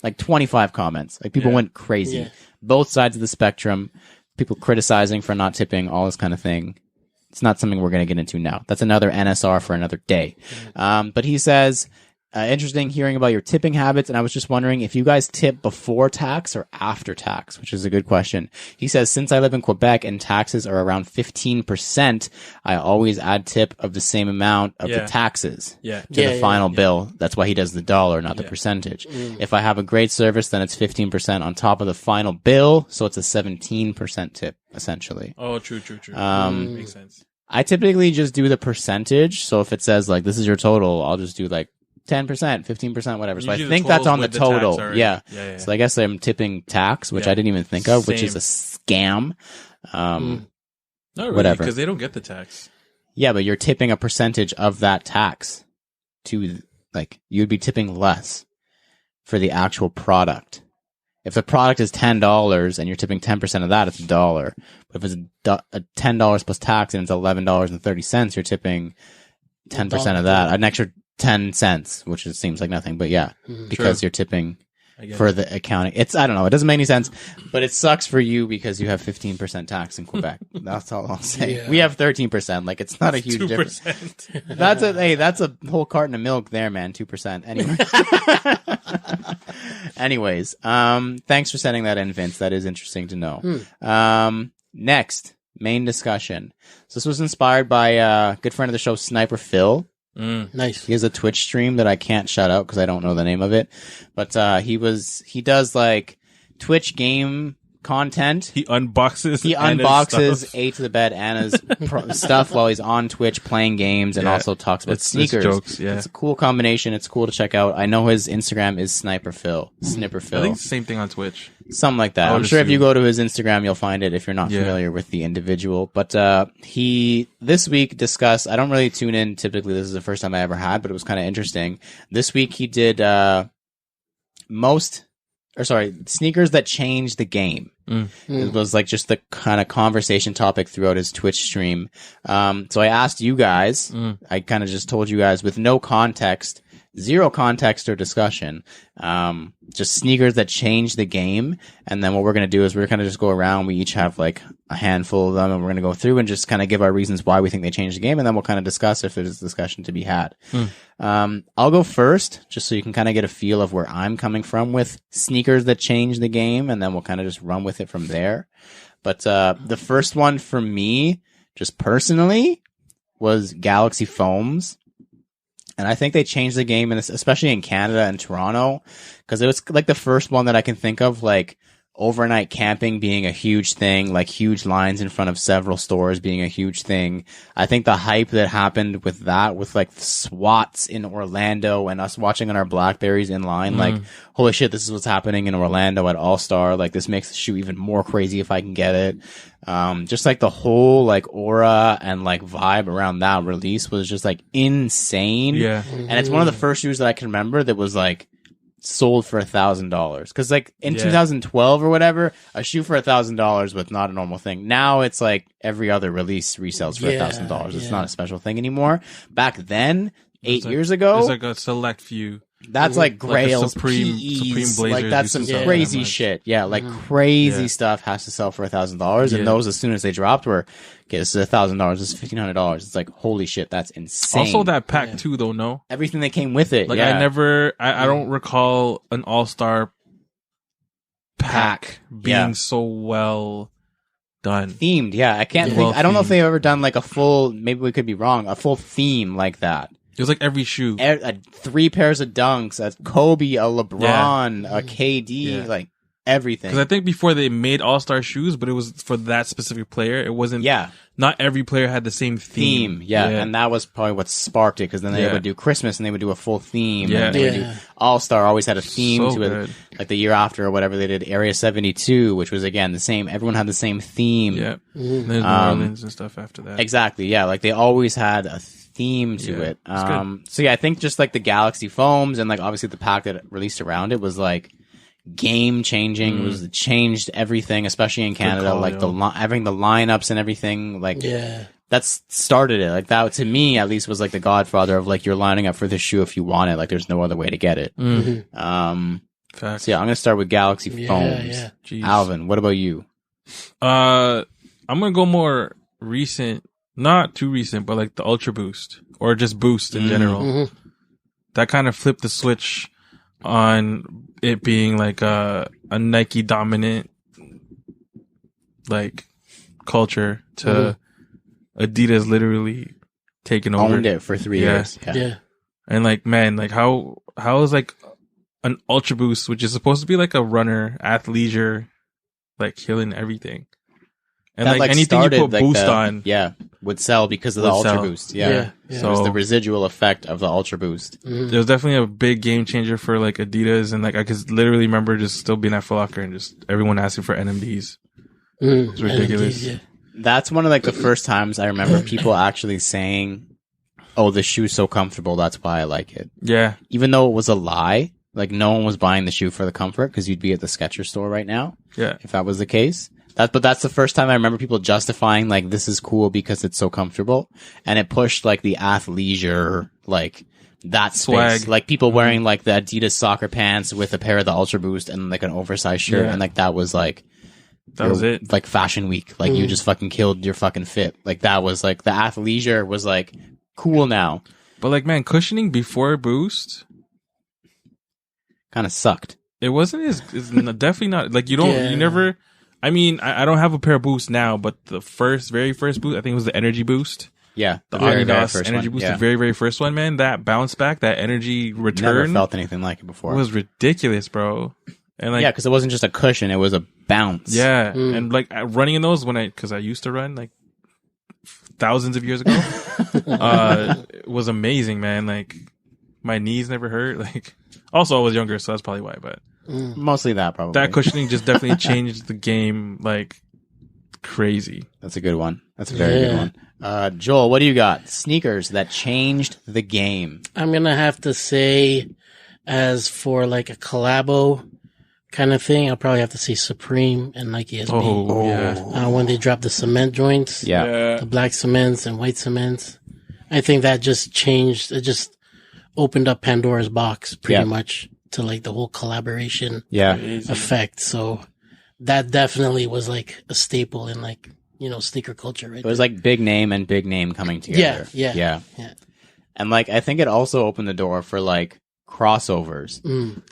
Speaker 2: Like 25 comments. Like people went crazy.
Speaker 1: Yeah.
Speaker 2: Both sides of the spectrum. People criticizing for not tipping, all this kind of thing. It's not something we're going to get into now. That's another NSR for another day. But he says, interesting hearing about your tipping habits. And I was just wondering if you guys tip before tax or after tax, which is a good question. He says, since I live in Quebec and taxes are around 15%, I always add tip of the same amount of the taxes to the final bill. That's why he does the dollar, not the percentage. If I have a great service, then it's 15% on top of the final bill. So it's a 17% tip, essentially.
Speaker 3: Oh, true. Makes sense.
Speaker 2: I typically just do the percentage. So if it says like, this is your total, I'll just do like 10%, 15%, whatever. So I think that's on the total. Yeah. So I guess I'm tipping tax, which I didn't even think of, which is a scam.
Speaker 3: Not really,
Speaker 2: whatever.
Speaker 3: Because they don't get the tax.
Speaker 2: Yeah, but you're tipping a percentage of that tax to, like, you'd be tipping less for the actual product. If the product is $10 and you're tipping 10% of that, it's $1. But if it's a $10 plus tax and it's $11.30, you're tipping 10% of that, an extra 10 cents, which seems like nothing, but because you're tipping for the accounting. I don't know. It doesn't make any sense, but it sucks for you because you have 15% tax in Quebec. That's all I'll say. Yeah. We have 13%. Like, it's not a huge 2%. Difference. That's a whole carton of milk there, man. 2%. Anyways, thanks for sending that in, Vince. That is interesting to know. Next, main discussion. So this was inspired by a good friend of the show, Sniper Phil.
Speaker 1: Nice.
Speaker 2: He has a Twitch stream that I can't shout out because I don't know the name of it. But he does like Twitch game content.
Speaker 3: He unboxes
Speaker 2: A to the Bed Anna's stuff while he's on Twitch playing games and also talks about sneakers.
Speaker 3: Jokes,
Speaker 2: It's a cool combination. It's cool to check out. I know his Instagram is Snipper Phil. Snipper Phil.
Speaker 3: I think it's the same thing on Twitch.
Speaker 2: Something like that. I'm sure if you go to his Instagram, you'll find it if you're not familiar with the individual. But he this week discussed, I don't really tune in typically. This is the first time I ever had, but it was kind of interesting. This week he did sneakers that changed the game. It was like just the kind of conversation topic throughout his Twitch stream. So I asked you guys, I kind of just told you guys with no context, zero context or discussion, just sneakers that changed the game. And then what we're going to do is we're going to just go around. We each have like a handful of them and we're going to go through and just kind of give our reasons why we think they changed the game. And then we'll kind of discuss if there's a discussion to be had. I'll go first just so you can kind of get a feel of where I'm coming from with sneakers that changed the game. And then we'll kind of just run with it from there. But, the first one for me, just personally, was Galaxy Foams. And I think they changed the game, and especially in Canada and Toronto, because it was like the first one that I can think of, like overnight camping being a huge thing, like huge lines in front of several stores being a huge thing. I think the hype that happened with that, with like the SWATs in Orlando and us watching on our Blackberries in line, like, holy shit, this is what's happening in Orlando at All-Star. Like, this makes the shoe even more crazy if I can get it. Just like the whole like aura and like vibe around that release was just like insane.
Speaker 3: Yeah.
Speaker 2: And it's one of the first shoes that I can remember that was like sold for $1,000. Cause like in 2012 or whatever, a shoe for $1,000 was not a normal thing. Now it's like every other release resells for $1,000. It's not a special thing anymore. Back then, 8 years ago,
Speaker 3: there's like a select few.
Speaker 2: That's like Grails,
Speaker 3: like Supreme
Speaker 2: PEs,
Speaker 3: Blazers,
Speaker 2: like that's some crazy shit. Yeah, like crazy stuff has to sell for $1,000, and those as soon as they dropped were, okay, this is $1,000, this is $1,500. It's like holy shit, that's insane.
Speaker 3: Also that pack too, though. No,
Speaker 2: everything that came with it.
Speaker 3: Like I don't recall an All-Star pack being so well done.
Speaker 2: Themed, yeah. I can't think. I don't know if they've ever done like a full. Maybe we could be wrong. A full theme like that.
Speaker 3: It was like every shoe.
Speaker 2: 3 pairs of dunks, a Kobe, a LeBron, a KD, like everything.
Speaker 3: Because I think before they made All-Star shoes, but it was for that specific player. It wasn't.
Speaker 2: Yeah.
Speaker 3: Not every player had the same theme.
Speaker 2: Yeah. And that was probably what sparked it, because then they would do Christmas and they would do a full theme.
Speaker 3: Yeah.
Speaker 2: And they would do All-Star always had a theme to
Speaker 3: good.
Speaker 2: it. Like the year after or whatever, they did Area 72, which was again the same. Everyone had the same theme.
Speaker 3: Yeah. There's New Orleans and stuff after that.
Speaker 2: Exactly. Yeah. Like they always had a theme to it. So yeah, I think just like the Galaxy foams and like obviously the pack that released around it was like game changing. It changed everything, especially in Canada. Like having the lineups and everything. Like that's started it. Like that to me at least was like the godfather of like you're lining up for this shoe if you want it. Like there's no other way to get it. So yeah, I'm gonna start with Galaxy foams. Alvin, what about you?
Speaker 3: I'm gonna go more recent. Not too recent, but like the Ultra Boost or just Boost in general. That kind of flipped the switch on it being like a Nike dominant like culture to Adidas literally taking over.
Speaker 2: Owned it for 3 years.
Speaker 1: Yeah.
Speaker 3: And like, man, like how is like an Ultra Boost, which is supposed to be like a runner, athleisure, like killing everything. And
Speaker 2: that,
Speaker 3: like anything you put
Speaker 2: like
Speaker 3: Boost on.
Speaker 2: Yeah. Would sell because of the Ultra Boost. Yeah. So it was the residual effect of the Ultra Boost.
Speaker 3: It was definitely a big game changer for like Adidas. And like I could literally remember just still being at Foot Locker and just everyone asking for NMDs. It's ridiculous.
Speaker 1: NMDs,
Speaker 2: That's one of like the first times I remember people actually saying, oh, this shoe's so comfortable. That's why I like it.
Speaker 3: Yeah.
Speaker 2: Even though it was a lie. Like no one was buying the shoe for the comfort because you'd be at the Skechers store right now. Yeah. If that was the case. But that's the first time I remember people justifying like this is cool because it's so comfortable, and it pushed like the athleisure like that
Speaker 3: swag,
Speaker 2: space. Like people wearing like the Adidas soccer pants with a pair of the Ultra Boost and like an oversized shirt, and like that was like it. Like Fashion Week, like you just fucking killed your fucking fit. Like that was like the athleisure was like cool now.
Speaker 3: But like man, cushioning before Boost
Speaker 2: kind of sucked.
Speaker 3: It wasn't as definitely not like you never. I mean, I don't have a pair of Boosts now, but the very first Boost, I think it was the Energy Boost.
Speaker 2: Yeah.
Speaker 3: The Adidas Energy Boost, the very, very first one, man. That bounce back, that energy return.
Speaker 2: Never felt anything like it before.
Speaker 3: It was ridiculous, bro. And like,
Speaker 2: yeah, because it wasn't just a cushion, it was a bounce.
Speaker 3: Yeah. And like running in those because I used to run like thousands of years ago, it was amazing, man. Like my knees never hurt. Like also I was younger, so that's probably why, but.
Speaker 2: Mostly that, probably.
Speaker 3: That cushioning just definitely changed the game like crazy.
Speaker 2: That's a good one. That's a very good one. Joel, what do you got? Sneakers that changed the game.
Speaker 1: I'm going to have to say, as for like a collabo kind of thing, I'll probably have to say Supreme and Nike SB. When they dropped the cement joints, the black cements and white cements, I think that just changed. It just opened up Pandora's box pretty much. To like the whole collaboration effect. So that definitely was like a staple in like, sneaker culture, right?
Speaker 2: It was like big name and big name coming together. Yeah. And like, I think it also opened the door for like crossovers.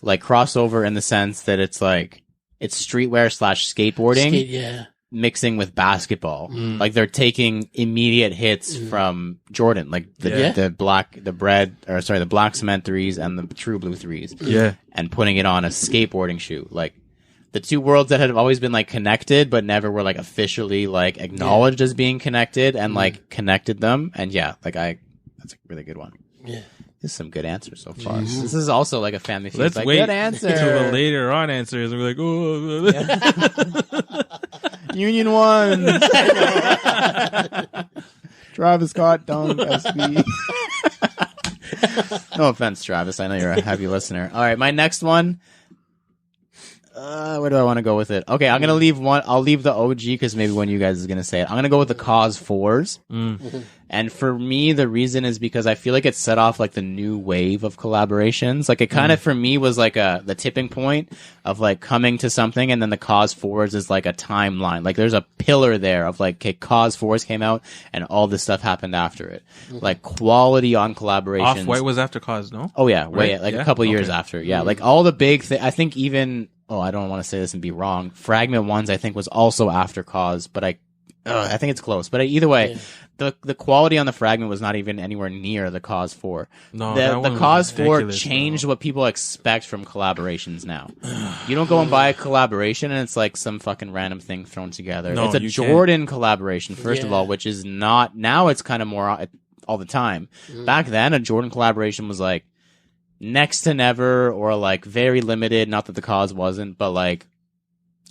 Speaker 2: Like crossover in the sense that it's like, it's streetwear / skateboarding. Mixing with basketball. Like they're taking immediate hits from Jordan, like the black cement threes and the true blue threes. Yeah. And putting it on a skateboarding shoe. Like the two worlds that had always been like connected, but never were like officially like acknowledged as being connected and like connected them. And that's a really good one. Yeah. This is some good answers so far. This is also like a Family Feud.
Speaker 3: Let's wait
Speaker 2: good answer.
Speaker 3: Until the later on answers and we're like,
Speaker 2: Union 1. Travis Scott, dunk, SB. No offense, Travis. I know you're a heavy listener. All right, my next one. Where do I want to go with it? Okay, I'm going to leave one. I'll leave the OG because maybe one of you guys is going to say it. I'm going to go with the Cause 4s. And for me, the reason is because I feel like it set off like the new wave of collaborations. Like it kind of, for me, was like the tipping point of like coming to something. And then the Cause 4s is like a timeline. Like there's a pillar there of like, okay, Cause 4s came out and all this stuff happened after it. Like quality on collaborations.
Speaker 3: Off-White was after Cause, no?
Speaker 2: Oh yeah. Right? A couple years after. Yeah. Like all the big things. I think even, I don't want to say this and be wrong. Fragment Ones, I think, was also after Cause, but I I think it's close, but either way, the quality on the fragment was not even anywhere near the Cause 4.
Speaker 3: No,
Speaker 2: the Cause 4 changed what people expect from collaborations now. You don't go and buy a collaboration and it's like some fucking random thing thrown together.
Speaker 3: No,
Speaker 2: it's a Jordan collaboration, first of all, which is not, now it's kind of more all the time. Back then, a Jordan collaboration was like next to never or like very limited, not that the Cause wasn't, but like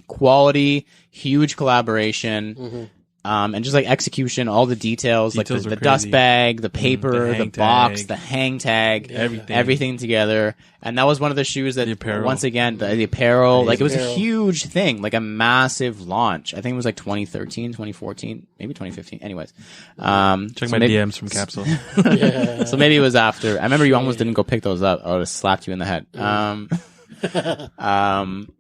Speaker 2: quality, huge collaboration. And just like execution, all the details like the dust bag, the paper, the box, the hang tag, everything together. And that was one of the shoes that, once again, the apparel, like it was a huge thing, like a massive launch. I think it was like 2013, 2014, maybe 2015. Anyways,
Speaker 3: check my DMs from Capsule.
Speaker 2: So maybe it was after. I remember you almost didn't go pick those up. I would have slapped you in the head.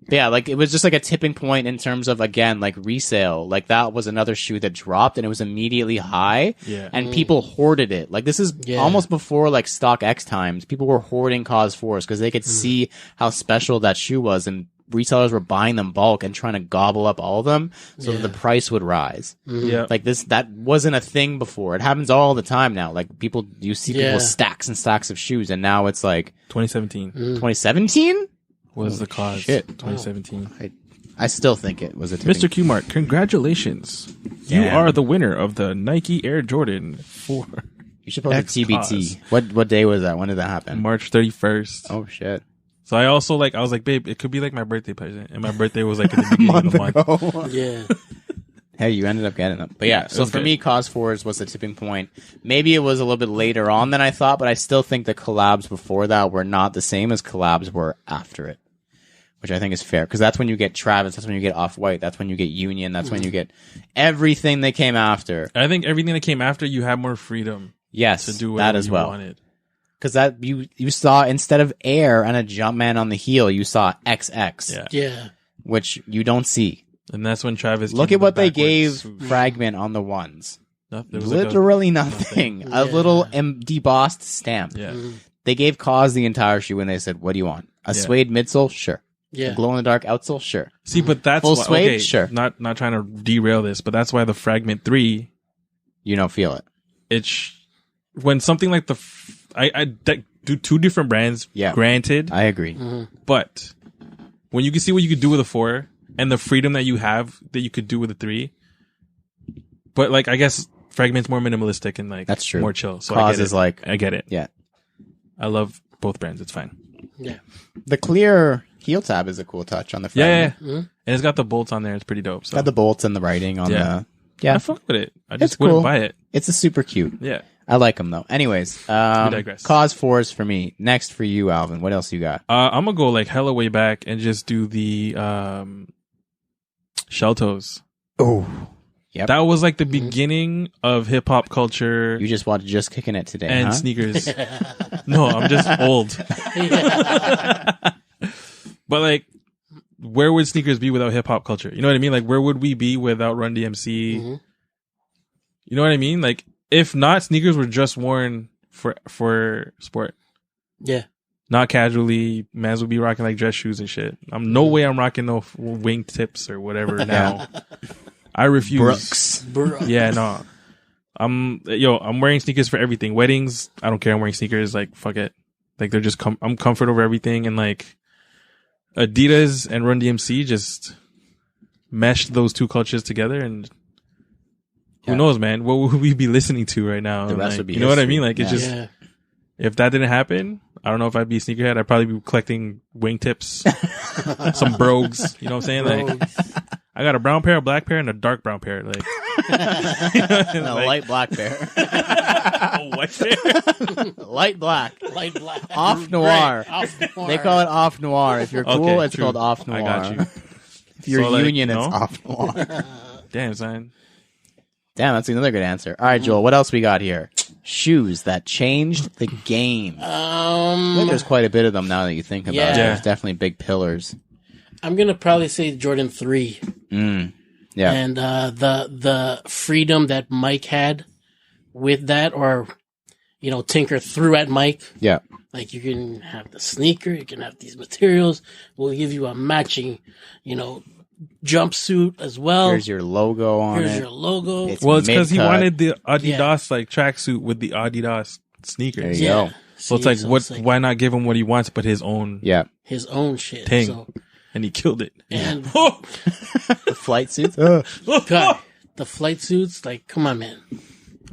Speaker 2: Yeah, like it was just like a tipping point in terms of, again, like resale. Like that was another shoe that dropped and it was immediately high, and people hoarded it. Like this is almost before like StockX times. People were hoarding Cause 4s because they could see how special that shoe was, and resellers were buying them bulk and trying to gobble up all of them so that the price would rise. Like that wasn't a thing before. It happens all the time now. Like you see people with stacks and stacks of shoes, and now it's like
Speaker 3: 2017.
Speaker 2: 2017
Speaker 3: was the Cause. Shit. 2017.
Speaker 2: I still think it was a
Speaker 3: Mr. Q-Mark, congratulations. You are the winner of the Nike Air Jordan 4.
Speaker 2: You should post a TBT. What day was that? When did that happen?
Speaker 3: March 31st.
Speaker 2: Oh, shit.
Speaker 3: So I was like, babe, it could be like my birthday present. And my birthday was like in the beginning of the month.
Speaker 1: Yeah.
Speaker 2: Hey, you ended up getting them. But yeah, so for me, Cause 4s was the tipping point. Maybe it was a little bit later on than I thought, but I still think the collabs before that were not the same as collabs were after it, which I think is fair. Because that's when you get Travis, that's when you get Off-White, that's when you get Union, that's when you get everything that came after.
Speaker 3: I think everything that came after, you have more freedom.
Speaker 2: Yes,
Speaker 3: to do whatever you wanted.
Speaker 2: Because that you saw, instead of Air and a Jumpman on the heel, you saw XX.
Speaker 1: Yeah. Which
Speaker 2: you don't see.
Speaker 3: And that's when Travis...
Speaker 2: Look at what they gave Fragment on the ones. Literally nothing. A little debossed stamp.
Speaker 3: Yeah.
Speaker 2: They gave Cause the entire shoe and they said, what do you want? A suede midsole? Sure.
Speaker 1: Yeah.
Speaker 2: A glow-in-the-dark outsole? Sure.
Speaker 3: See, but that's...
Speaker 2: Full suede? Okay, sure.
Speaker 3: Not trying to derail this, but that's why the Fragment 3...
Speaker 2: You don't feel it.
Speaker 3: It's... When something like the... I do two different brands, granted.
Speaker 2: I agree.
Speaker 3: But when you can see what you could do with a 4... and the freedom that you have that you could do with a 3. But like, I guess Fragment's more minimalistic and like,
Speaker 2: that's true.
Speaker 3: More chill. So
Speaker 2: Cause is like,
Speaker 3: I get it.
Speaker 2: Yeah.
Speaker 3: I love both brands. It's fine.
Speaker 1: Yeah.
Speaker 2: The clear heel tab is a cool touch on the Fragment.
Speaker 3: Yeah. And it's got the bolts on there. It's pretty dope. So.
Speaker 2: Got the bolts and the writing on the,
Speaker 3: I fuck with it. I just wouldn't buy it.
Speaker 2: It's a super cute.
Speaker 3: Yeah.
Speaker 2: I like them though. Anyways,
Speaker 3: we digress.
Speaker 2: Cause 4s for me. Next for you, Alvin. What else you got?
Speaker 3: I'm gonna go like hella way back and just do the, Shell Toes.
Speaker 2: Oh, yep.
Speaker 3: That was like the beginning of hip hop culture.
Speaker 2: You just watched Just Kicking It today,
Speaker 3: and sneakers. No, I'm just old. But like, where would sneakers be without hip hop culture? You know what I mean? Like, where would we be without Run DMC? You know what I mean? Like, if not, sneakers were just worn for sport.
Speaker 1: Yeah.
Speaker 3: Not casually. Mans would be rocking like dress shoes and shit. No way I'm rocking no wing tips or whatever now. I refuse.
Speaker 2: Brooks.
Speaker 3: Yeah, no. I'm wearing sneakers for everything. Weddings, I don't care. I'm wearing sneakers. Like, fuck it. Like, they're just I'm comfort over everything. And like, Adidas and Run DMC just meshed those two cultures together. And who knows, man? What would we be listeing to right now?
Speaker 2: The rest would be
Speaker 3: you know what I mean? Like, it's just, if that didn't happen, I don't know if I'd be a sneakerhead. I'd probably be collecting wingtips, some brogues. You know what I'm saying? Like, I got a brown pair, a black pair, and a dark brown pair. Like,
Speaker 2: and a light black pair.
Speaker 3: A white pair?
Speaker 2: Light black.
Speaker 1: Light black.
Speaker 2: Off noir. They call it off noir. If you're cool, it's called off noir.
Speaker 3: I got you.
Speaker 2: If you're Union, it's off noir.
Speaker 3: Damn, son.
Speaker 2: Damn, that's another good answer. All right, Joel, what else we got here? Shoes that changed the game. I think there's quite a bit of them now that you think about it. There's definitely big pillars. I'm
Speaker 1: going to probably say Jordan 3.
Speaker 2: Yeah.
Speaker 1: And the freedom that Mike had with that, or, you know, Tinker threw at Mike.
Speaker 2: Yeah.
Speaker 1: Like, you can have the sneaker, you can have these materials. We'll give you a matching, you know, jumpsuit as well.
Speaker 2: Here's your logo on
Speaker 1: Here's
Speaker 2: it.
Speaker 1: your logo.
Speaker 2: It's
Speaker 3: Well, it's because he
Speaker 2: mid-cut.
Speaker 3: wanted the Adidas like tracksuit with the Adidas sneakers.
Speaker 2: There you go.
Speaker 3: So it's like, why not give him what he wants, but his own
Speaker 2: Yeah.
Speaker 1: his own shit.
Speaker 3: thing?
Speaker 1: So,
Speaker 3: And he killed it.
Speaker 1: and
Speaker 2: The flight suits.
Speaker 1: God, the flight suits, like, come on, man.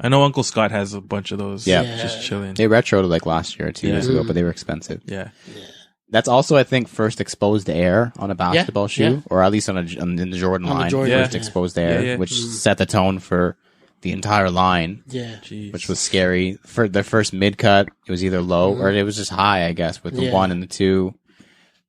Speaker 3: I know Uncle Scott has a bunch of those.
Speaker 2: Yeah.
Speaker 3: Just chilling.
Speaker 2: They retroed like last year or 2 years
Speaker 3: Yeah.
Speaker 2: ago, but they were expensive.
Speaker 3: Yeah.
Speaker 2: That's also, I think, first exposed air on a basketball shoe,
Speaker 1: yeah.
Speaker 2: or at least in the Jordan
Speaker 1: On the
Speaker 2: line.
Speaker 1: Jordan,
Speaker 2: First
Speaker 1: yeah.
Speaker 2: exposed air,
Speaker 3: Yeah.
Speaker 2: which set the tone for the entire line,
Speaker 1: Yeah.
Speaker 3: Jeez.
Speaker 2: which was scary. For the first mid cut, it was either low or it was just high, I guess, with the
Speaker 1: Yeah.
Speaker 2: 1 and the 2.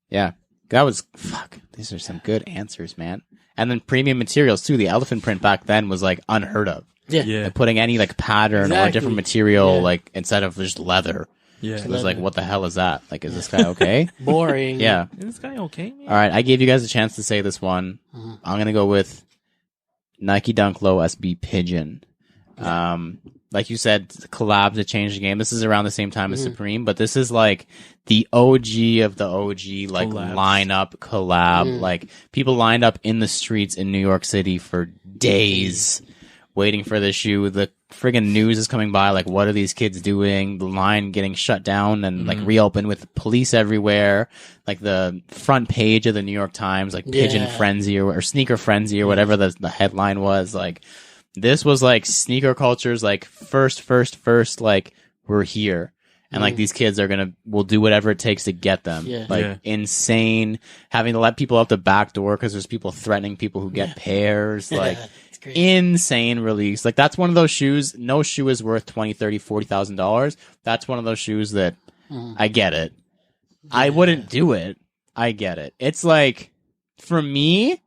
Speaker 2: Yeah, that was fuck. These are some good answers, man. And then premium materials too. The elephant print back then was like unheard of.
Speaker 1: Yeah.
Speaker 3: Yeah.
Speaker 2: Like putting any like pattern or
Speaker 1: Exactly.
Speaker 2: different material,
Speaker 1: Yeah.
Speaker 2: like instead of just leather.
Speaker 3: Yeah.
Speaker 2: It was like, what the hell is that? Like, is this guy okay?
Speaker 1: Boring.
Speaker 2: Yeah.
Speaker 3: Is this guy okay, man?
Speaker 2: All right, I gave you guys a chance to say this one. I'm gonna go with Nike Dunk Low SB Pigeon. Like you said, collabs that changed the game. This is around the same time as Supreme, but this is like the OG of the OG, like
Speaker 3: Collabs.
Speaker 2: lineup collab. Like people lined up in the streets in New York City for days waiting for this shoe. The friggin' news is coming by. Like, what are these kids doing? The line getting shut down and like reopened with police everywhere. Like the front page of the New York Times, like Pigeon
Speaker 1: Yeah.
Speaker 2: Frenzy or Sneaker Frenzy or whatever the headline was. Like, this was like sneaker culture's like first, like we're here. And like these kids will do whatever it takes to get them.
Speaker 1: Yeah.
Speaker 2: Like
Speaker 3: Yeah.
Speaker 2: insane, having to let people out the back door because there's people threatening people who get pairs. Like,
Speaker 1: It's crazy.
Speaker 2: insane release. Like that's one of those shoes. No shoe is worth $20,000, $30,000, $40,000. That's one of those shoes that I get it. I wouldn't do it. I get it. It's like, for me,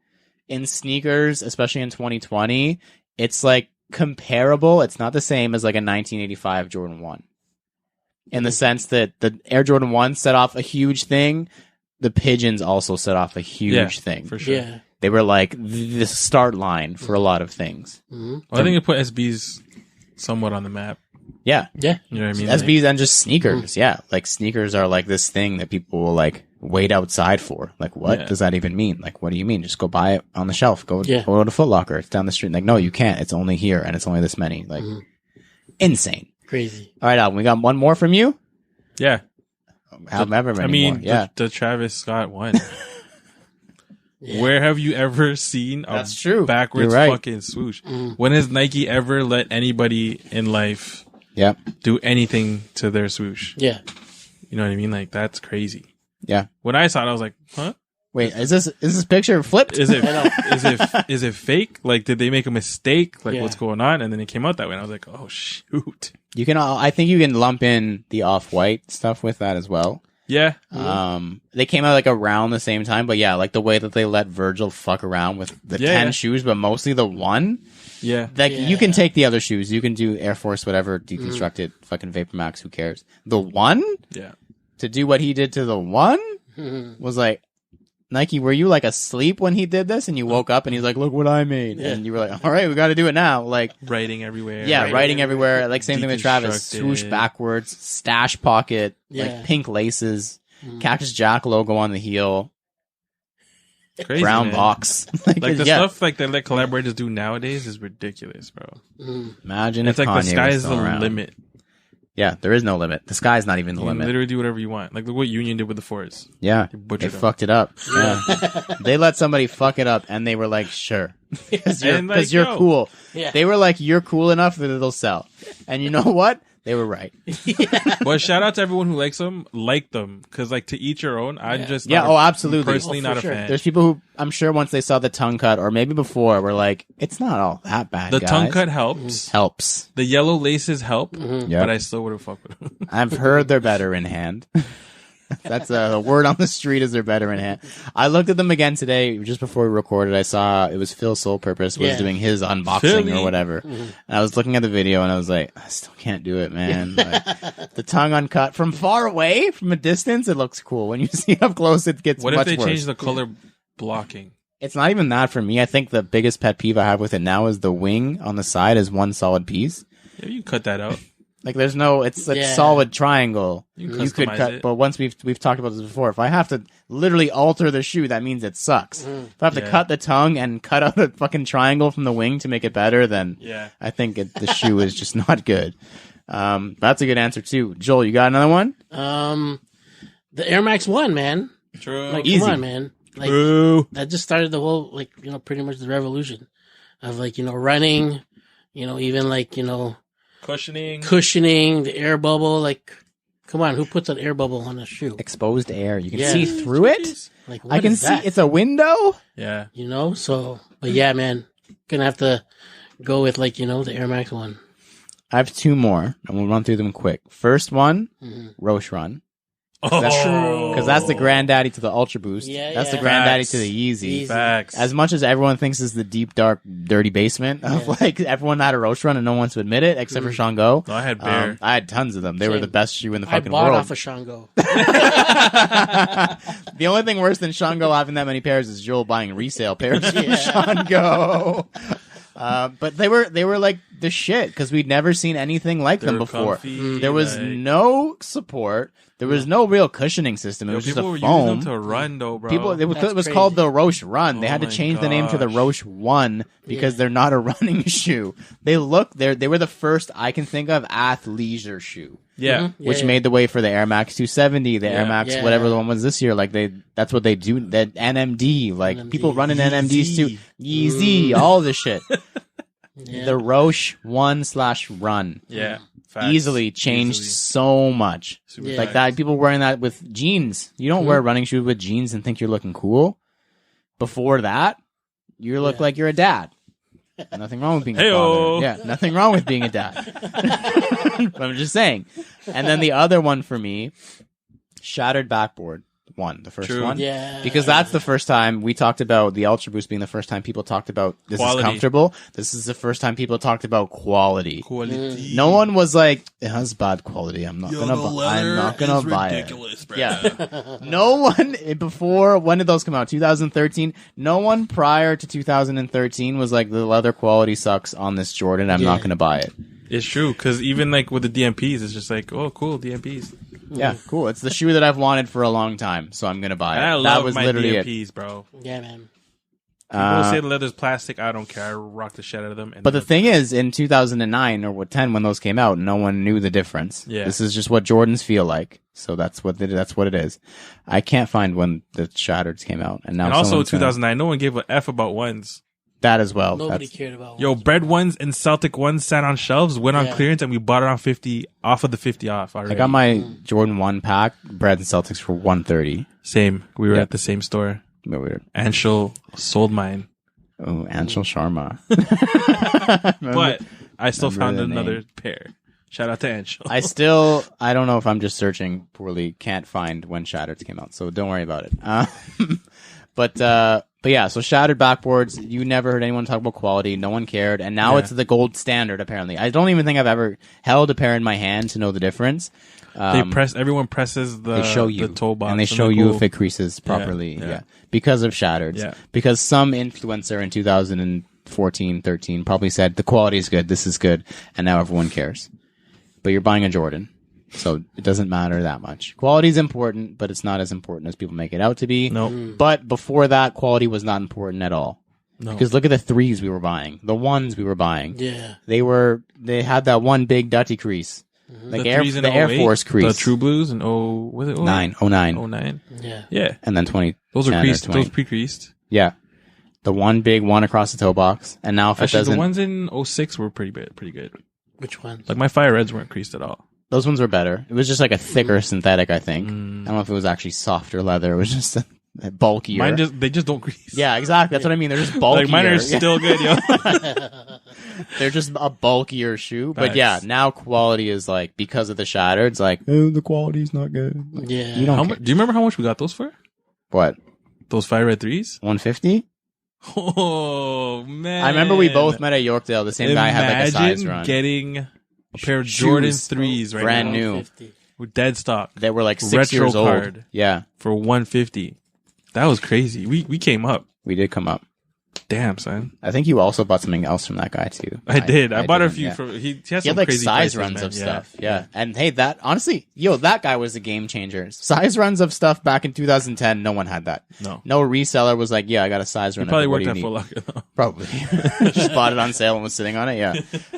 Speaker 2: in sneakers, especially in 2020, it's like comparable. It's not the same as like a 1985 Jordan 1. In the sense that the Air Jordan 1 set off a huge thing. The Pigeons also set off a huge thing.
Speaker 3: For sure.
Speaker 1: Yeah.
Speaker 2: They were like the start line for a lot of things.
Speaker 3: Well, I think it put SBs somewhat on the map.
Speaker 2: Yeah.
Speaker 1: Yeah.
Speaker 3: You know what I mean?
Speaker 2: SBs and just sneakers. Yeah. Like sneakers are like this thing that people will like wait outside for. Like, what
Speaker 3: Yeah.
Speaker 2: does that even mean? Like, what do you mean? Just go buy it on the shelf. Go
Speaker 1: Yeah.
Speaker 2: to Foot Locker. It's down the street. Like, no, you can't. It's only here and it's only this many. Like, insane.
Speaker 1: Crazy.
Speaker 2: All right, Alvin, we got one more from you?
Speaker 3: Yeah.
Speaker 2: However many
Speaker 3: I mean,
Speaker 2: more. Yeah.
Speaker 3: the Travis Scott one. Where have you ever seen a
Speaker 2: That's true.
Speaker 3: backwards
Speaker 2: You're right.
Speaker 3: fucking swoosh? When has Nike ever let anybody in life
Speaker 2: Yeah.
Speaker 3: do anything to their swoosh?
Speaker 1: Yeah.
Speaker 3: You know what I mean? Like, that's crazy.
Speaker 2: Yeah.
Speaker 3: When I saw it, I was like, huh?
Speaker 2: Wait, is this picture flipped?
Speaker 3: Is it fake? Like, did they make a mistake? Like,
Speaker 1: Yeah.
Speaker 3: what's going on? And then it came out that way, and I was like, oh shoot.
Speaker 2: You can, I think you can lump in the off-white stuff with that as well.
Speaker 3: Yeah.
Speaker 2: They came out like around the same time, but yeah, like the way that they let Virgil fuck around with the 10 shoes, but mostly the one.
Speaker 3: Yeah.
Speaker 2: Like, you can take the other shoes. You can do Air Force, whatever, deconstruct it, fucking Vapor Max, who cares? The one?
Speaker 3: Yeah.
Speaker 2: To do what he did to the one? Was like, Nike, were you like asleep when he did this? And you woke up and he's like, look what I made.
Speaker 1: Yeah.
Speaker 2: And you were like, all right, we got to do it now. Like,
Speaker 3: Writing everywhere.
Speaker 2: yeah, writing everywhere. Like, same thing with Travis.
Speaker 3: Deconstructed.
Speaker 2: Swoosh backwards, stash pocket,
Speaker 1: Yeah.
Speaker 2: like pink laces, Cactus Jack logo on the heel,
Speaker 3: Crazy,
Speaker 2: brown
Speaker 3: man.
Speaker 2: box.
Speaker 3: Like the
Speaker 2: yeah.
Speaker 3: stuff like that let collaborators do nowadays is ridiculous, bro.
Speaker 2: Imagine
Speaker 3: It's
Speaker 2: if
Speaker 3: like
Speaker 2: Kanye
Speaker 3: the sky
Speaker 2: was
Speaker 3: is the
Speaker 2: still around.
Speaker 3: limit.
Speaker 2: Yeah, there is no limit. The sky's not even the
Speaker 3: You can
Speaker 2: limit.
Speaker 3: literally do whatever you want. Like look what Union did with the Force.
Speaker 2: Yeah, they
Speaker 3: butchered them.
Speaker 2: fucked it up. Yeah. They let somebody fuck it up, and they were like, "Sure, because
Speaker 3: And, like,
Speaker 2: you're
Speaker 3: yo.
Speaker 2: cool."
Speaker 1: Yeah.
Speaker 2: They were like, "You're cool enough that it'll sell," and you know what? They were right.
Speaker 3: But shout out to everyone who likes them, like them, because like to each your own. I'm just
Speaker 2: Yeah,
Speaker 3: not
Speaker 2: oh,
Speaker 3: a-
Speaker 2: absolutely.
Speaker 3: personally
Speaker 1: Oh, for
Speaker 3: not a
Speaker 1: sure.
Speaker 3: fan.
Speaker 2: There's people who I'm sure once they saw the tongue cut, or maybe before, were like, "It's not all that bad."
Speaker 3: The
Speaker 2: guys.
Speaker 3: tongue cut helps.
Speaker 2: helps.
Speaker 3: The yellow laces help,
Speaker 2: Yeah.
Speaker 3: but I still wouldn't fuck with them.
Speaker 2: I've heard they're better in hand. That's a word on the street is they're better in hand. I looked at them again today, just before we recorded. I saw it was Phil Soul Purpose was
Speaker 1: Yeah.
Speaker 2: doing his unboxing
Speaker 3: Philly.
Speaker 2: or whatever. And I was looking at the video and I was like, I still can't do it, man. Like, the tongue uncut from far away, from a distance, it looks cool. When you see it up close, it gets
Speaker 3: What
Speaker 2: much
Speaker 3: if they
Speaker 2: worse.
Speaker 3: change the color blocking?
Speaker 2: It's not even that for me. I think the biggest pet peeve I have with it now is the wing on the side is one solid piece.
Speaker 3: Yeah, you cut that out.
Speaker 2: Like there's no, it's a
Speaker 1: Yeah.
Speaker 2: solid triangle.
Speaker 3: You can
Speaker 2: could
Speaker 3: customize
Speaker 2: cut,
Speaker 3: it.
Speaker 2: but once we've talked about this before, if I have to literally alter the shoe, that means it sucks. If I have to
Speaker 3: Yeah.
Speaker 2: cut the tongue and cut out a fucking triangle from the wing to make it better, then
Speaker 3: Yeah.
Speaker 2: I think the shoe is just not good. That's a good answer too. Joel, you got another one?
Speaker 1: The Air Max 1, man.
Speaker 3: True.
Speaker 1: Like,
Speaker 2: Easy.
Speaker 1: come on, man. Like,
Speaker 3: Boo.
Speaker 1: that just started the whole, like, pretty much the revolution of, like, running, even, like,
Speaker 3: Cushioning.
Speaker 1: cushioning, the air bubble. Like, come on, who puts an air bubble on a shoe?
Speaker 2: Exposed air. You can
Speaker 1: Yeah.
Speaker 2: see through it.
Speaker 1: Like,
Speaker 2: I
Speaker 1: what
Speaker 2: can
Speaker 1: is
Speaker 2: see
Speaker 1: that?
Speaker 2: it's a window.
Speaker 3: Yeah.
Speaker 1: So, but yeah, man, gonna have to go with, like, the Air Max 1.
Speaker 2: I have two more, and we'll run through them quick. First one, Roche Run. Because that's the granddaddy to the Ultra Boost.
Speaker 1: Yeah,
Speaker 2: that's the
Speaker 1: yeah.
Speaker 2: granddaddy
Speaker 3: Facts.
Speaker 2: to the Yeezy.
Speaker 3: Facts.
Speaker 2: As much as everyone thinks is the deep, dark, dirty basement of like everyone had a Roche Run and no one wants to admit it except for Shango.
Speaker 3: No, I had Bear.
Speaker 2: I had tons of them. They were
Speaker 1: Same.
Speaker 2: the best shoe in the
Speaker 1: I
Speaker 2: fucking
Speaker 1: bought
Speaker 2: world.
Speaker 1: off of Shango.
Speaker 2: The only thing worse than Shango having that many pairs is Joel buying resale pairs from
Speaker 1: Yeah.
Speaker 2: Shango. But they were like the shit because we'd never seen anything like them
Speaker 3: They're
Speaker 2: before.
Speaker 3: comfy,
Speaker 2: There was
Speaker 3: like-
Speaker 2: no support. There was no real cushioning system. It
Speaker 3: Yo,
Speaker 2: was just
Speaker 3: people
Speaker 2: a
Speaker 3: were using them
Speaker 2: foam.
Speaker 3: to run though, bro.
Speaker 2: It
Speaker 1: That's
Speaker 2: was
Speaker 1: crazy.
Speaker 2: called the Roche Run. They
Speaker 3: Oh
Speaker 2: had to
Speaker 3: my
Speaker 2: change the name to the
Speaker 3: gosh.
Speaker 2: Roche One because
Speaker 1: Yeah.
Speaker 2: they're not a running shoe. They were the first I can think of athleisure shoe.
Speaker 3: Yeah.
Speaker 2: Which
Speaker 1: Yeah.
Speaker 2: made the way for the Air Max 270, the Air
Speaker 3: Yeah.
Speaker 2: Max,
Speaker 1: Yeah.
Speaker 2: whatever the one was this year. Like that's what they do. That NMD, like
Speaker 1: NMD.
Speaker 2: people running NMDs too. Yeezy, all this shit.
Speaker 1: Yeah.
Speaker 2: The Roche 1/Run
Speaker 3: Yeah. Facts.
Speaker 2: easily changed
Speaker 3: Easily.
Speaker 2: so much.
Speaker 3: Super
Speaker 1: Yeah.
Speaker 2: Like that, people wearing that with jeans. You don't wear running shoes with jeans and think you're looking cool. Before that, you look
Speaker 1: Yeah.
Speaker 2: like you're a dad. Nothing wrong with being a
Speaker 3: Heyo.
Speaker 2: father. Yeah, nothing wrong with being a dad. But I'm just saying. And then the other one for me, Shattered Backboard. The first
Speaker 3: True.
Speaker 2: one.
Speaker 1: Yeah.
Speaker 2: Because that's the first time we talked about the Ultra Boost being the first time people talked about this
Speaker 3: Quality.
Speaker 2: is comfortable. This is the first time people talked about quality.
Speaker 3: Quality.
Speaker 2: No one was like, it has bad quality. I'm not gonna buy it.
Speaker 3: Bro.
Speaker 2: Yeah. No one before, when did those come out? 2013. No one prior to 2013 was like, the leather quality sucks on this Jordan. I'm not
Speaker 1: Yeah.
Speaker 2: gonna buy it.
Speaker 3: It's true, because even like with the DMPs, it's just like, oh, cool, DMPs.
Speaker 2: Yeah, cool. It's the shoe that I've wanted for a long time, so I'm gonna buy it.
Speaker 3: And I
Speaker 2: that
Speaker 3: love
Speaker 2: was
Speaker 3: my
Speaker 2: literally it.
Speaker 3: DMPs, bro.
Speaker 1: Yeah, man.
Speaker 3: People say the leather's plastic. I don't care. I rock the shit out of them. And
Speaker 2: But the thing is, in 2009 or 10, when those came out, no one knew the difference.
Speaker 3: Yeah.
Speaker 2: This is just what Jordans feel like. So that's what it is. I can't find when the Shattereds came out, and now
Speaker 3: and also
Speaker 2: someone's gonna-
Speaker 3: 2009, no one gave a F about ones.
Speaker 2: that as well.
Speaker 1: Nobody
Speaker 2: That's-
Speaker 1: cared about
Speaker 3: Yo, bread ones and Celtic ones sat on shelves, went on
Speaker 1: Yeah.
Speaker 3: clearance, and we bought it on 50 off of the 50 off already.
Speaker 2: I got my Jordan 1 pack, Bread and Celtics for $130.
Speaker 3: Same. We were
Speaker 2: Yeah.
Speaker 3: at the same store.
Speaker 2: But weird.
Speaker 3: Anshul sold mine,
Speaker 2: Oh, Anshul Sharma.
Speaker 3: but I still found
Speaker 2: remember the
Speaker 3: another
Speaker 2: name.
Speaker 3: pair. Shout out to Anshul.
Speaker 2: I don't know if I'm just searching poorly. Can't find when Shattered came out, so don't worry about it. But yeah, so Shattered backboards, you never heard anyone talk about quality. No one cared. And now
Speaker 3: Yeah.
Speaker 2: it's the gold standard, apparently. I don't even think I've ever held a pair in my hand to know the difference.
Speaker 3: Everyone presses the,
Speaker 2: They show you,
Speaker 3: the toe box
Speaker 2: and they show you
Speaker 3: go,
Speaker 2: if it creases properly.
Speaker 3: yeah.
Speaker 2: Yeah. Because of Shattered.
Speaker 3: Yeah.
Speaker 2: Because some influencer in 2014, 13 probably said, the quality is good, this is good, and now everyone cares. But you're buying a Jordan. So it doesn't matter that much. Quality is important, but it's not as important as people make it out to be.
Speaker 3: No.
Speaker 2: But before that, quality was not important at all.
Speaker 3: No.
Speaker 2: Because look at the threes we were buying, the ones we were buying.
Speaker 1: Yeah.
Speaker 2: They had that one big dutty crease, like
Speaker 3: the
Speaker 2: Air
Speaker 3: threes in
Speaker 2: Air
Speaker 3: 08,
Speaker 2: Force crease.
Speaker 3: The True Blues and was it
Speaker 2: 09.
Speaker 3: 09.
Speaker 1: Yeah.
Speaker 3: Yeah.
Speaker 2: And then 20.
Speaker 3: Those are
Speaker 2: 10 or
Speaker 3: creased.
Speaker 2: 20.
Speaker 3: Those pre-creased.
Speaker 2: Yeah, the one big one across the toe box, and now if it
Speaker 3: Actually,
Speaker 2: doesn't,
Speaker 3: the ones in 06 were pretty good.
Speaker 1: Which one?
Speaker 3: Like my Fire Reds weren't creased at all.
Speaker 2: those ones were better. It was just like a thicker synthetic, I think. I don't know if it was actually softer leather. It was just a bulkier.
Speaker 3: Mine they just don't crease.
Speaker 2: Yeah, exactly. That's what I mean. They're just bulkier.
Speaker 3: Like mine are still good, yo.
Speaker 2: They're just a bulkier shoe. But
Speaker 3: Facts.
Speaker 2: yeah, now quality is like, because of the Shattered, it's like, oh, the quality's not good.
Speaker 1: Yeah.
Speaker 2: You don't
Speaker 3: How
Speaker 2: care.
Speaker 3: do you remember how much we got those for?
Speaker 2: What?
Speaker 3: Those Fire Red 3s?
Speaker 2: 150?
Speaker 3: Oh man.
Speaker 2: I remember we both met at Yorkdale. The same guy had like a size
Speaker 3: Imagine
Speaker 2: run.
Speaker 3: getting a pair of
Speaker 2: Shoes.
Speaker 3: Jordan 3s right
Speaker 2: Brand
Speaker 3: now.
Speaker 2: new.
Speaker 1: 150.
Speaker 3: With dead stock
Speaker 2: They were like 6
Speaker 3: Retro
Speaker 2: years old.
Speaker 3: card.
Speaker 2: Yeah,
Speaker 3: for 150. That was crazy. We came up.
Speaker 2: we did come up.
Speaker 3: Damn, son.
Speaker 2: I think you also bought something else from that guy too.
Speaker 3: I did. I bought a
Speaker 2: didn't,
Speaker 3: few
Speaker 2: yeah.
Speaker 3: from. He has
Speaker 2: He
Speaker 3: some
Speaker 2: had like
Speaker 3: crazy
Speaker 2: size
Speaker 3: prices,
Speaker 2: runs
Speaker 3: man.
Speaker 2: of stuff. Yeah. And hey, that honestly, that guy was a game changer. Size runs of stuff back in 2010, no one had that.
Speaker 3: No
Speaker 2: reseller was like, yeah, I got a size run.
Speaker 3: He probably
Speaker 2: of it. What
Speaker 3: worked
Speaker 2: do you
Speaker 3: at
Speaker 2: need?
Speaker 3: Foot Locker though.
Speaker 2: Probably. Just bought it on sale and was sitting on it. Yeah.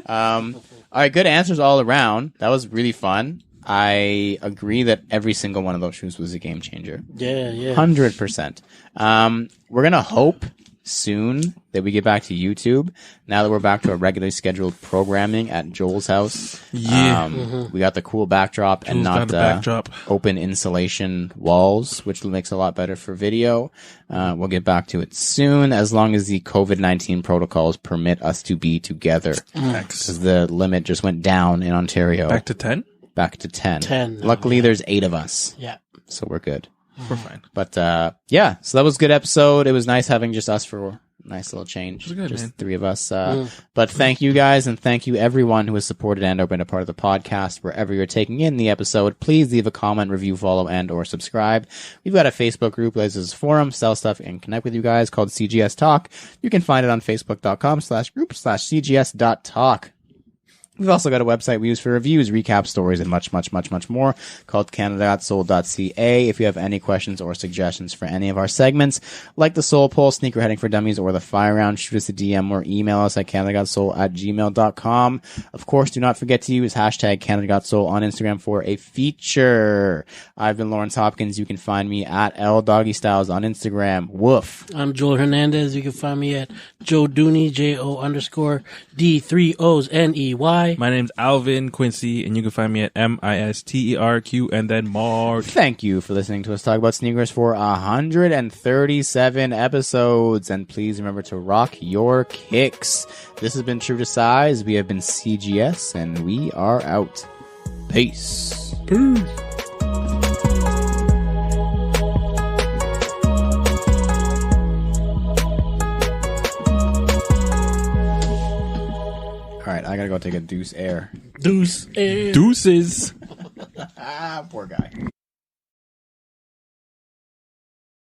Speaker 2: All right. Good answers all around. That was really fun. I agree that every single one of those shoes was a game changer.
Speaker 1: Yeah.
Speaker 2: 100%. We're going to hope soon that we get back to YouTube now that we're back to our regularly scheduled programming at Joel's house.
Speaker 3: Yeah.
Speaker 2: We got the cool backdrop and
Speaker 3: Joel's got
Speaker 2: not
Speaker 3: the backdrop.
Speaker 2: open insulation walls, which makes it a lot better for video. We'll get back to it soon as long as the COVID-19 protocols permit us to be together. Because the limit just went down in Ontario.
Speaker 3: Back to 10?
Speaker 2: Back to 10.
Speaker 1: 10 now,
Speaker 2: Luckily,
Speaker 1: yeah.
Speaker 2: there's 8 of us.
Speaker 1: Yeah.
Speaker 2: So we're good.
Speaker 3: We're fine.
Speaker 2: But yeah, so that was a good episode. It was nice having just us for a nice little change.
Speaker 3: It was good,
Speaker 2: just
Speaker 3: man.
Speaker 2: 3 of us. But thank you guys, and thank you everyone who has supported and or been a part of the podcast wherever you're taking in the episode. Please leave a comment, review, follow, and or subscribe. We've got a Facebook group, Liz's Forum, sell stuff, and connect with you guys called CGS Talk. You can find it on facebook.com/group/cgs.talk. We've also got a website we use for reviews, recap stories, and much, much, much, much more called canada.soul.ca. If you have any questions or suggestions for any of our segments, like the Soul Poll, Sneaker Heading for Dummies, or the Fire Round, shoot us a DM or email us at canada.soul@gmail.com. Of course, do not forget to use hashtag canada.soul on Instagram for a feature. I've been Lawrence Hopkins. You can find me at LDoggyStyles on Instagram. Woof.
Speaker 1: I'm Joel Hernandez. You can find me at Joe Dooney, JO_D3OsNEY.
Speaker 3: My name's Alvin Quincy, and you can find me at MISTERQ and then Mark.
Speaker 2: Thank you for listening to us talk about sneakers for 137 episodes. And please remember to rock your kicks. This has been True to Size. We have been CGS, and we are out. Peace. All right, I gotta go take a Deuce Air.
Speaker 1: Deuce Air.
Speaker 3: Deuces.
Speaker 2: Poor guy.